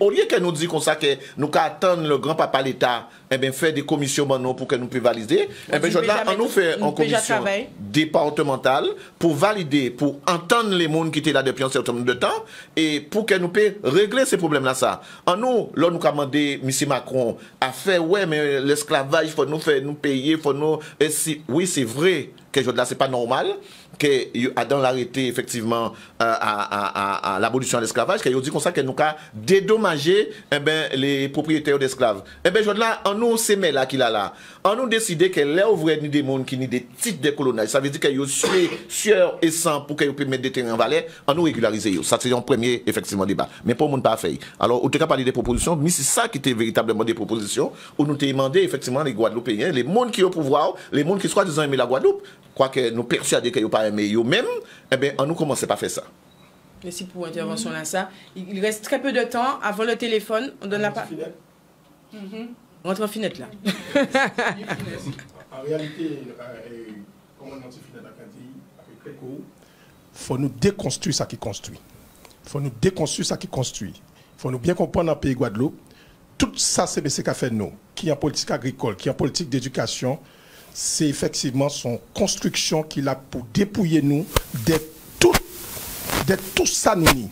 au lieu qu'elle nous dise comme ça que nous attendons le grand-papa l'État, faire des commissions maintenant pour que nous puissions valider, on nous fait une commission départementale pour valider, pour entendre les gens qui étaient là depuis un certain nombre de temps, et pour que nous puissions régler ces problèmes-là. En nous, là, nous avons demandé M. Macron à faire, ouais, mais l'esclavage, il faut nous faire, nous payer, il faut nous... Oui, c'est vrai. que là, c'est pas normal que dans l'arrêté, effectivement, à l'abolition de l'esclavage, qu'il dit comme ça que nous avons dédommagé les propriétaires d'esclaves. Eh bien, là, en nous, c'est là qu'il a là. En nous décider que là, où ni des mondes qui ni des titres de colonage, ça veut dire qu'il y a sueur et sang pour qu'ils puissent mettre des terrains en valeur, en nous régulariser. Ça, c'est un premier, effectivement, débat. Mais pour le monde, pas fait. Alors, on t'a parlé des propositions, mais c'est ça qui était véritablement des propositions, où nous t'ai demandé, effectivement, les Guadeloupéens, les mondes qui ont au pouvoir, les mondes qui soient disant aimer la Guadeloupe, quoi que nous persuadés qu'ils n'ont pas aimé eux-mêmes, eh bien, on nous commence pas à faire ça. Merci pour l'intervention là, ça. Il reste très peu de temps avant le téléphone. On donne la parole. Rentre en finette là. En réalité, comme on dit, il faut nous déconstruire ça qui construit. Il faut nous déconstruire ça qui construit. Il faut nous bien comprendre dans le pays Guadeloupe. Tout ça, c'est ce qu'a fait nous, qui est en politique agricole, qui est en politique d'éducation. C'est effectivement son construction qu'il a pour dépouiller nous de tout ça nous nie.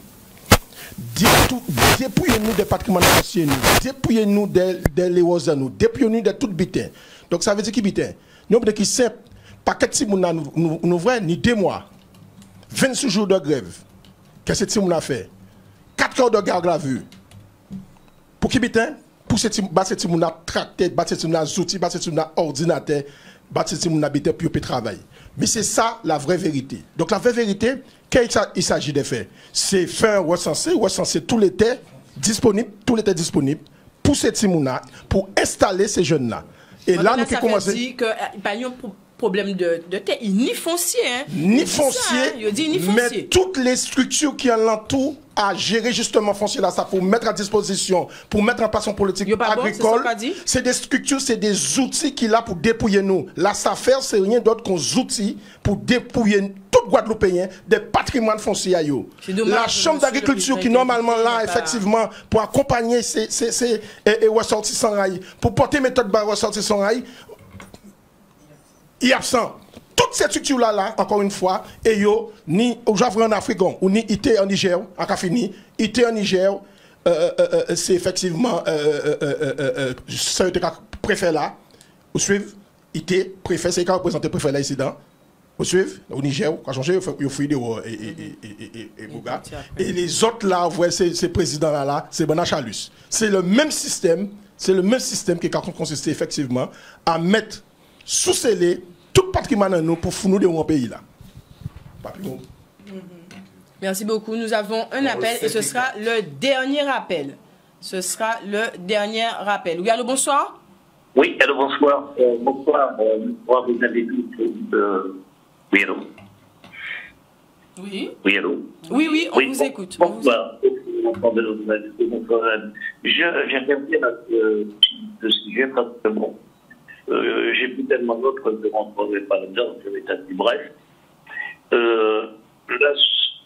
Dépouillez-nous des patrimoines fonciers, dépouillez-nous des léos, nous, dépouillez-nous de tout bitin. Donc ça veut dire qui bitin? Nous avons qui simple, paquet de Timouna nous voyons ni 2 mois, 26 jours de grève. Qu'est-ce que Timouna fait? 4 heures de garde à vue. Pour qui bitin? Pour ce Timouna tracté, ce Timouna outils, ce Timouna ordinateur, ce Timouna bitin pour travailler. Mais c'est ça la vraie vérité. Donc la vraie vérité, qu'il s'agit de faire, c'est faire recenser tout l'été disponible pour ces Timouna, pour installer ces jeunes-là. Et là, nous commençons. Ça dit qu'il n'y a pas de problème de terre, ni foncier. Hein. Ni foncier, ni foncier, mais toutes les structures qui l'entourent à gérer justement foncier là, ça pour mettre à disposition, pour mettre en place une politique agricole. C'est des structures, c'est des outils qu'il a pour dépouiller nous. La SAFER, c'est rien d'autre qu'un outil pour dépouiller tout Guadeloupéen des patrimoines fonciers. La Chambre d'agriculture qui normalement là, effectivement, pour accompagner ces ressortissants, pour porter méthode de ressortissants, il est absent. Toutes ces structures-là, encore une fois, et yo, ni au Javre en Afrique, ou ni IT en Niger, en Kafini, IT en Niger, c'est effectivement ce préfet là, vous suivez, IT, préfet, c'est quand représenté préfet là ici dans, vous suivez, au Niger, quand changé, il faut et Bouga. Et les autres là, vous voyez, ces présidents là, c'est Bernard Chalus. C'est le même système qui a consisté effectivement à mettre sous scellé tout patrimoine à nous pour nous de mon pays là. Merci beaucoup. Nous avons un appel et ce sera le dernier appel. Oui, allô, bonsoir. Oui, allô, bonsoir. Bonsoir, vous avez tous. Oui, allô. Oui. Oui, allô. Oui, on vous écoute. Bonsoir. J'interviens à ce sujet parce que bon. J'ai plus tellement d'autres que je ne rentrerai pas là-dedans, je vais être assez bref. La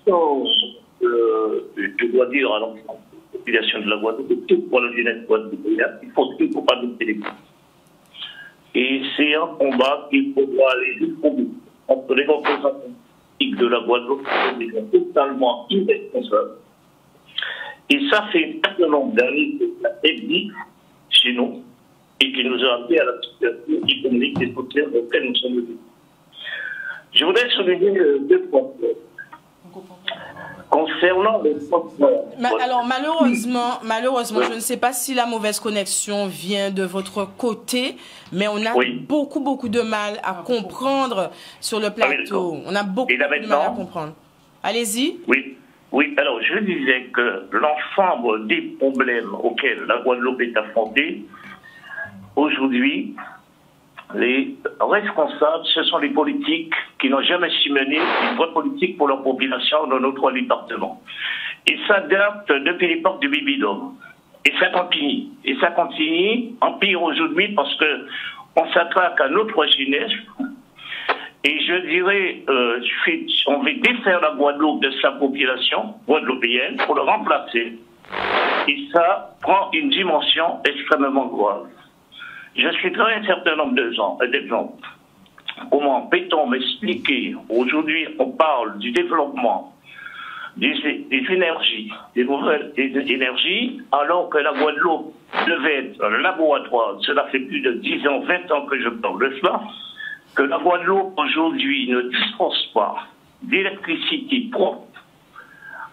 chance, je dois dire à l'ensemble de la population de la Guadeloupe, tout pour la jeunesse guadeloupéenne, il faut pas douter les coups. Et c'est un combat qu'il faudra aller jusqu'au bout. Entre les représentants politiques de la Guadeloupe, qui sont totalement irresponsables. Et ça fait un certain nombre d'années que ça existe chez nous. Et qui nous a amené à la situation économique et sociale dans laquelle nous sommes venus. Je voudrais souligner 2 points. Concernant les transports. Alors malheureusement, je ne sais pas si la mauvaise connexion vient de votre côté, mais on a beaucoup de mal à comprendre sur le plateau. On a beaucoup de mal à comprendre. Allez-y. Oui, alors je disais que l'ensemble des problèmes auxquels la Guadeloupe est affrontée, aujourd'hui, les responsables, ce sont les politiques qui n'ont jamais su mener une vraie politique pour leur population dans nos 3 départements. Et ça date depuis l'époque du Bibidome. Et ça continue. Et ça continue, empire aujourd'hui, parce que on s'attraque à notre jeunesse. Et je dirais, on veut défaire la Guadeloupe de sa population guadeloupéenne pour le remplacer. Et ça prend une dimension extrêmement grave. Je citerai un certain nombre d'exemples. Comment peut-on m'expliquer, aujourd'hui on parle du développement des énergies, des nouvelles énergies, alors que la Guadeloupe devait être un laboratoire, cela fait plus de 10 ans, 20 ans que je parle de cela, que la Guadeloupe aujourd'hui ne dispose pas d'électricité propre.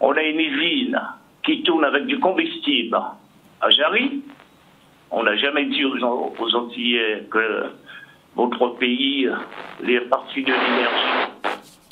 On a une usine qui tourne avec du combustible à Jarry. On n'a jamais dit aux Antillais que votre pays, les parties de l'énergie.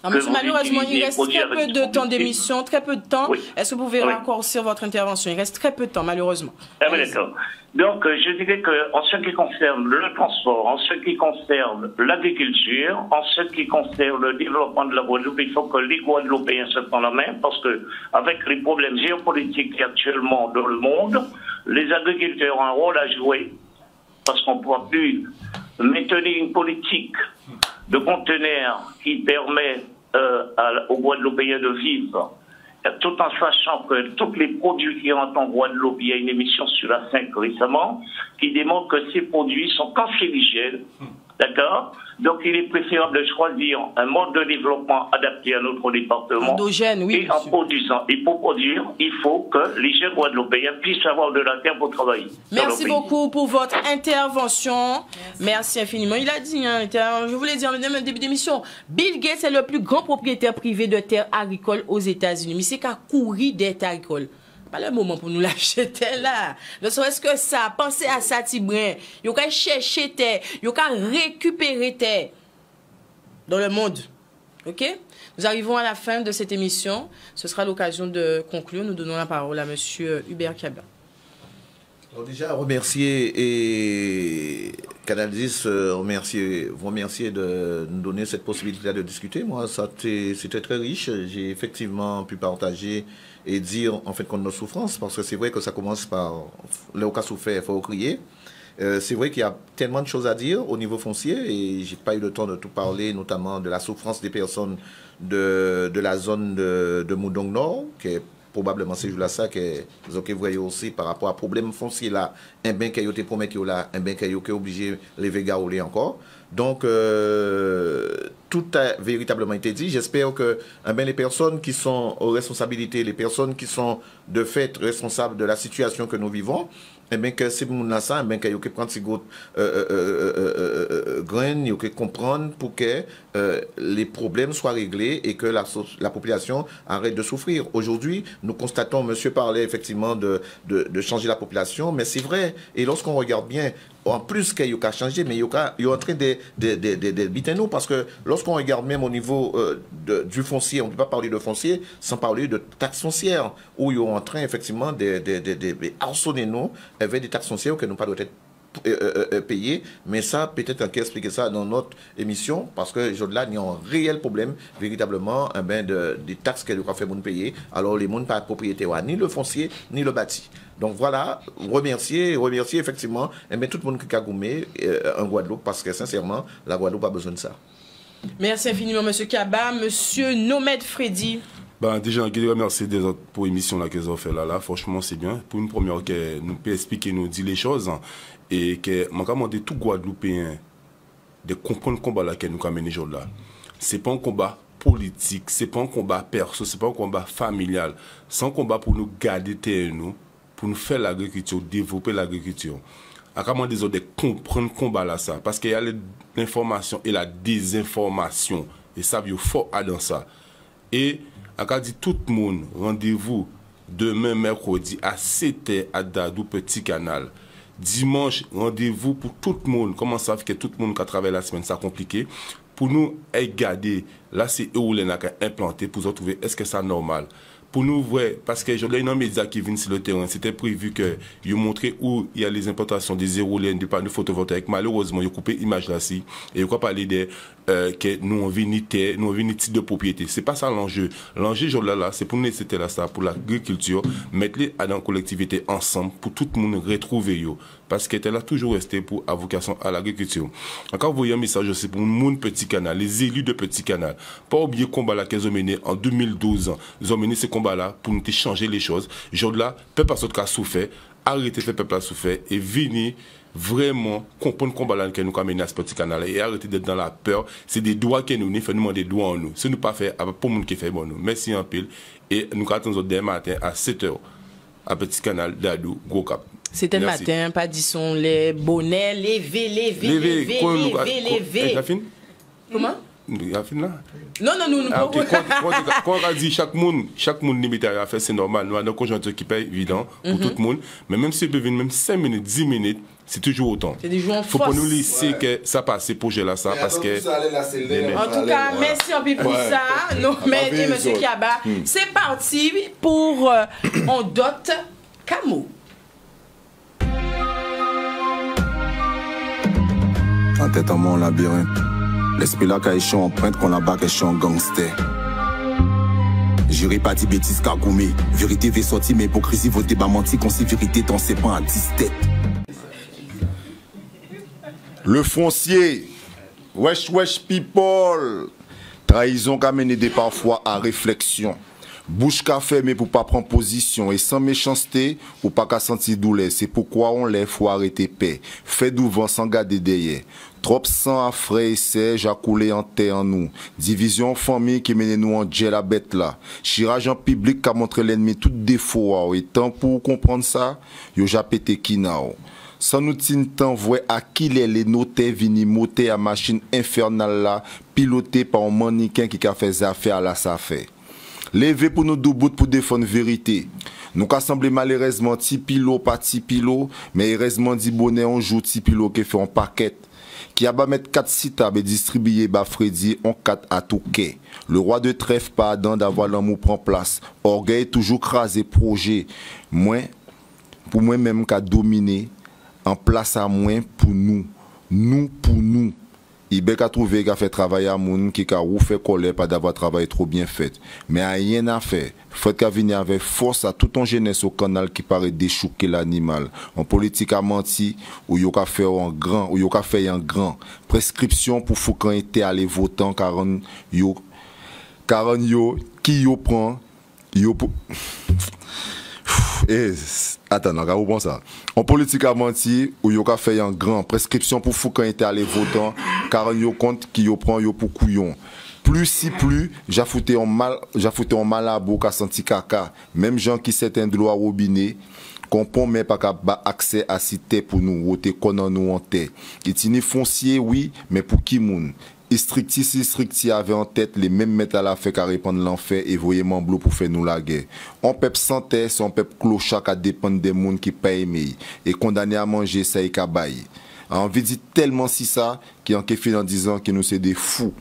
Monsieur, malheureusement, il reste très peu de temps d'émission, très peu de temps. Oui. Est-ce que vous pouvez raccourcir votre intervention? Il reste très peu de temps, malheureusement. Ah oui, d'accord. Donc, je dirais qu'en ce qui concerne le transport, en ce qui concerne l'agriculture, en ce qui concerne le développement de la Guadeloupe, il faut que les Guadeloupéens se prennent la main parce que, avec les problèmes géopolitiques actuellement dans le monde, les agriculteurs ont un rôle à jouer parce qu'on ne pourra plus maintenir une politique de conteneurs qui permet aux Guadeloupéens de vivre, tout en sachant que tous les produits qui rentrent en Guadeloupe, il y a une émission sur la 5 récemment, qui démontre que ces produits sont cancérigènes, d'accord? Donc il est préférable de choisir un mode de développement adapté à notre département. Endogène, oui. Et en produisant. Et pour produire, il faut que les jeunes Guadeloupéens puissent avoir de la terre pour travailler. Merci beaucoup pour votre intervention. Merci infiniment. Il a dit, hein, je voulais dire en début d'émission, Bill Gates est le plus grand propriétaire privé de terres agricoles aux États-Unis. Mais c'est qu'à courir des terres agricoles. Pas le moment pour nous l'acheter là. Ne serait-ce que ça, pensez à ça, Tibrin. Vous pouvez chercher terre, vous pouvez récupérer terre dans le monde. Ok? Nous arrivons à la fin de cette émission. Ce sera l'occasion de conclure. Nous donnons la parole à monsieur Hubert Kabla. Alors déjà, remercier et Canal 10, vous remercier de nous donner cette possibilité de discuter. Moi, c'était très riche. J'ai effectivement pu partager et dire en fait qu'on a nos souffrances, parce que c'est vrai que ça commence par le cas souffert, il faut crier. C'est vrai qu'il y a tellement de choses à dire au niveau foncier et j'ai pas eu le temps de tout parler, notamment de la souffrance des personnes de la zone de Moudong Nord, qui est probablement ces jours-là ça que vous voyez aussi par rapport à problème foncier là, un bien qui a été promis là, un bien qui est obligé les Végas ou les encore. Donc tout a véritablement été dit. J'espère que les personnes qui sont aux responsabilités, les personnes qui sont de fait responsables de la situation que nous vivons, que c'est mon ça, qu'il y a que prendre ces gouttes graines, il y a que comprendre pour que les problèmes soient réglés et que la population arrête de souffrir. Aujourd'hui, nous constatons, monsieur parlait effectivement de changer la population, mais c'est vrai. Et lorsqu'on regarde bien, en plus qu'il y a changé, mais il y a en train de nous, parce que lorsqu'on regarde même au niveau du foncier, on ne peut pas parler de foncier sans parler de taxes foncières, où ils sont en train effectivement de harceler nous avec des taxes foncières que nous pas doit être payées. Mais ça, peut-être on peut expliquer ça dans notre émission, parce que là, il y a un réel problème, véritablement, des taxes que nous avons fait payer. Alors, les gens pas de propriété, ni le foncier, ni le bâti. Donc voilà, remercier effectivement tout le monde qui a gommé en Guadeloupe, parce que sincèrement, la Guadeloupe a besoin de ça. Merci infiniment, monsieur Kaba. Monsieur Nomed Freddy. Déjà, je remercie des autres pour l'émission qu'ils ont fait là. Franchement, c'est bien. Pour une première, que nous peut expliquer, nous dire les choses. Et que, je demande tout Guadeloupéen de comprendre le combat que nous avons mené aujourd'hui. Ce n'est pas un combat politique, ce n'est pas un combat perso, ce n'est pas un combat familial. C'est un combat pour nous garder terre, nous, pour nous faire l'agriculture, développer l'agriculture. À comment des autres de comprendre le combat là, ça. Parce qu'il y a l'information et la désinformation. Et ça, il faut aller dans ça. Et, à dit tout le monde, rendez-vous demain mercredi à 7h à Dadou Petit Canal. Dimanche, rendez-vous pour tout le monde. Comment ça fait que tout le monde qui a travaillé la semaine, ça compliqué. Pour nous, regarder, là c'est eux où les n'a implanté pour nous trouver est-ce que c'est normal. Pour nous, ouais, parce que j'ai un média qui vient sur le terrain, c'était prévu que ils montraient où il y a les implantations des éoliennes, des panneaux photovoltaïques. Malheureusement, ils ont coupé l'image là-ci. Et ils ont parlé de que nous avons une terre, nous avons une titre de propriété. C'est pas ça l'enjeu. L'enjeu, là, c'est pour nous, c'était là, ça, pour l'agriculture, mettre-les dans la collectivité ensemble, pour tout le monde retrouver yo. Parce qu'elle a toujours resté pour vocation à l'agriculture. Encore, vous voyez un message aussi pour mon Petit Canal, les élus de Petit Canal. Pas oublier le combat là qu'ils ont mené en 2012. Ils ont mené ce combat là pour nous changer les choses. Aujourd'hui là, peuple a souffert, arrêtez de faire peuple a souffert et venez vraiment comprendre le combat là que nous avons mené à ce Petit Canal et arrêter d'être dans la peur. C'est des droits que nous fait nous demander des droits en nous. Ce n'est pas fait pour le monde qui fait bon nous. Merci un pile et nous attendons demain matin à 7h à Petit Canal d'Adou, Gros Cap. C'était le matin, pas disons les bonnets, lever. Comment? Il a fini là? Non, nous Quand on a dit chaque monde limité à faire, c'est normal. Nous avons une conjoncture qui est évident pour tout le monde. Mais même si on peut venir même 5 minutes, 10 minutes, c'est toujours autant. C'est des jours en faut pas nous laisser que ça passe, ces projets-là, ça. Parce que. En tout cas, merci un peu pour ça. Non, mais M. Kiaba, c'est parti pour On Dot Camo. En tête en mon labyrinthe. L'esprit là qu'a échoué en pointe qu'on la bat échoué en gangster. J'irai pas dit bêtises cagoumé. Vérité veut sortir mais hypocrisie voter bas menti qu'on si vérité t'en sais pas à 10 têtes. Le foncier. Wesh people. Trahison qu'a mené des parfois à réflexion. Bouche qu'a fermé pour pas prendre position et sans méchanceté ou pas qu'à sentir douleur. C'est pourquoi on lève faut arrêter paix. Fait d'ouvant sans garder derrière. Trop sang à frais et serge a coulé en terre en nous. Division famille qui mène nous en gel à bête là. Chirage en public qui a montré l'ennemi tout défaut. Et tant pour comprendre ça, yo ja pété kinao. Sans nous tin temps voix à qui les notés vini moté à machine infernale là, piloté par un mannequin qui a fait affaires à la sa fait. Levé pour nous deux bouts pour défendre vérité. Nous qu'a semblé malheureusement tipilo pas tipilo, mais heureusement dit bonnet on joue tipilo qui fait un paquet. Qui a bas mettre 4 citabes et distribuer bas Freddy en 4 à Touquet. Le roi de trèfle pas dans d'avoir l'amour prend place. Orgueil toujours crasé projet. Moi, pour moi-même qu'a dominé, en place à moi pour nous. Nous pour nous. Il a trouvé qu'il a fait travailler à moun qui a fait colère pas d'avoir travaillé trop bien fait. Mais rien à faire. Faut qu'il vienne avec force à tout en jeunesse au canal qui paraît déchouquer l'animal. En politique a menti, ou il a fait en grand, ou il a fait en grand. Prescription pour Foucan était aller votant car yo qui yo prend yo attends, on prend ça. En politique a menti, ou yo ka fait en grand. Prescription pour Foucan était aller votant, car yo compte qui yo prend yo pour couillon. Plus si plus, j'ai fouté en malabo ka senti caca. Même gens qui s'éteint de l'eau à robinet, qu'on mais pas qu'à accès à cité pour nous, ou te connant nous en terre. Itini foncier, oui, mais pour qui moun? Stricti avait en tête les mêmes métals à la fait qu'à répandre l'enfer et voyer Mamblo pour faire nous la guerre. On peuple sans terre, son peuple clochard à dépendre des monde qui paye mais et condamné à manger ça et kabaye. Envie dit tellement si ça qui en fait en disant que nous c'est des fous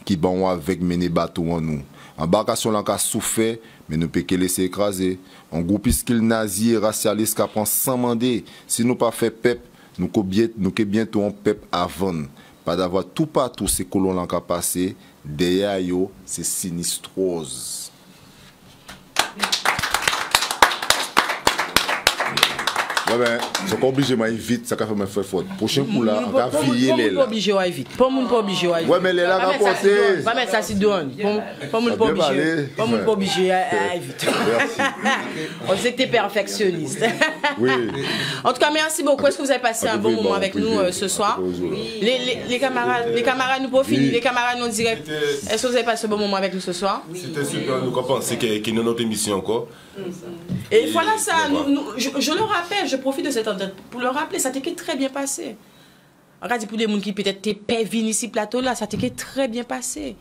qui bon avec mener bateau en nous. Embarcation là qu'a souffert mais nous peut que laisser écraser. En groupuscule nazi et racialiste qui prend sans demander si nous pas fait peuple nous que bientôt un peuple avant. Pas d'avoir tout partout ces colons là qui passé derrière yo c'est sinistrose. Ouais ben, je suis obligé de vite, ça fait me faire faute. Prochain coup là, on va virer les là. Pas obligé à vite. Pas mon pas obligé à vite. Ouais mais les là va porter. Va mettre ça si douane. Pas mon pas obligé. Pas mon pas obligé à vite. On sait que tu es perfectionniste. Oui. En tout cas, merci beaucoup. Est-ce que vous avez passé un bon moment avec nous ce soir? Les camarades nous profitent, les camarades nous direct. Est-ce que vous avez passé un bon moment avec nous ce soir? C'était super, nous pensons qu'il y a notre émission encore. Et voilà ça, je le rappelle, je profite de cette entente pour le rappeler, ça t'est très bien passé. Regarde pour les gens qui peut-être t'es pas venus ici plateau là, ça t'est très bien passé.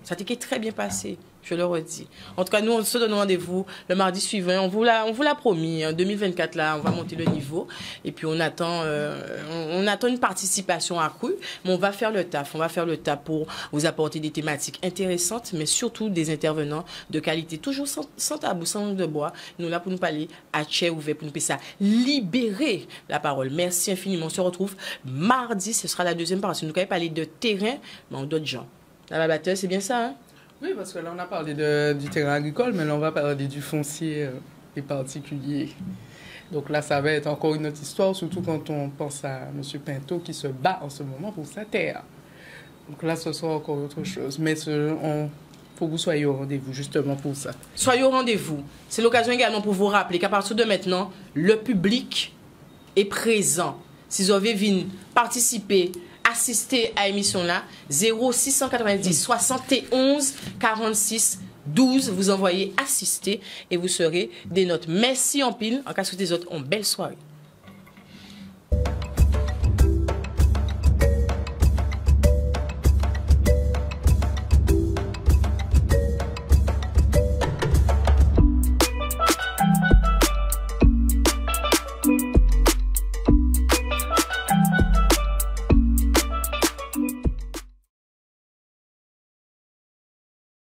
Ça t'est très bien passé, je le redis. En tout cas, nous on se donne rendez-vous le mardi suivant. On vous l'a promis, en 2024 là, on va monter le niveau et puis on attend une participation accrue, mais on va faire le taf. On va faire le taf pour vous apporter des thématiques intéressantes, mais surtout des intervenants de qualité, toujours sans tabou, sans langue de bois. Nous là pour nous parler à chai ouvert, pour nous ça libérer la parole. Merci infiniment. On se retrouve mardi, ce sera la deuxième partie. Nous allons parler de terrain, mais en d'autres gens. La batteuse, c'est bien ça, hein? Oui, parce que là, on a parlé du terrain agricole, mais là, on va parler du foncier et particulier. Donc là, ça va être encore une autre histoire, surtout quand on pense à M. Pinto qui se bat en ce moment pour sa terre. Donc là, ce sera encore autre chose. Mais faut que vous soyez au rendez-vous, justement, pour ça. Soyez au rendez-vous. C'est l'occasion également pour vous rappeler qu'à partir de maintenant, le public est présent. Si vous avez vu participer, assister à l'émission là, 0690 71 46 12, vous envoyez assister et vous serez des notes. Merci en pile. En cas où des autres ont belle soirée.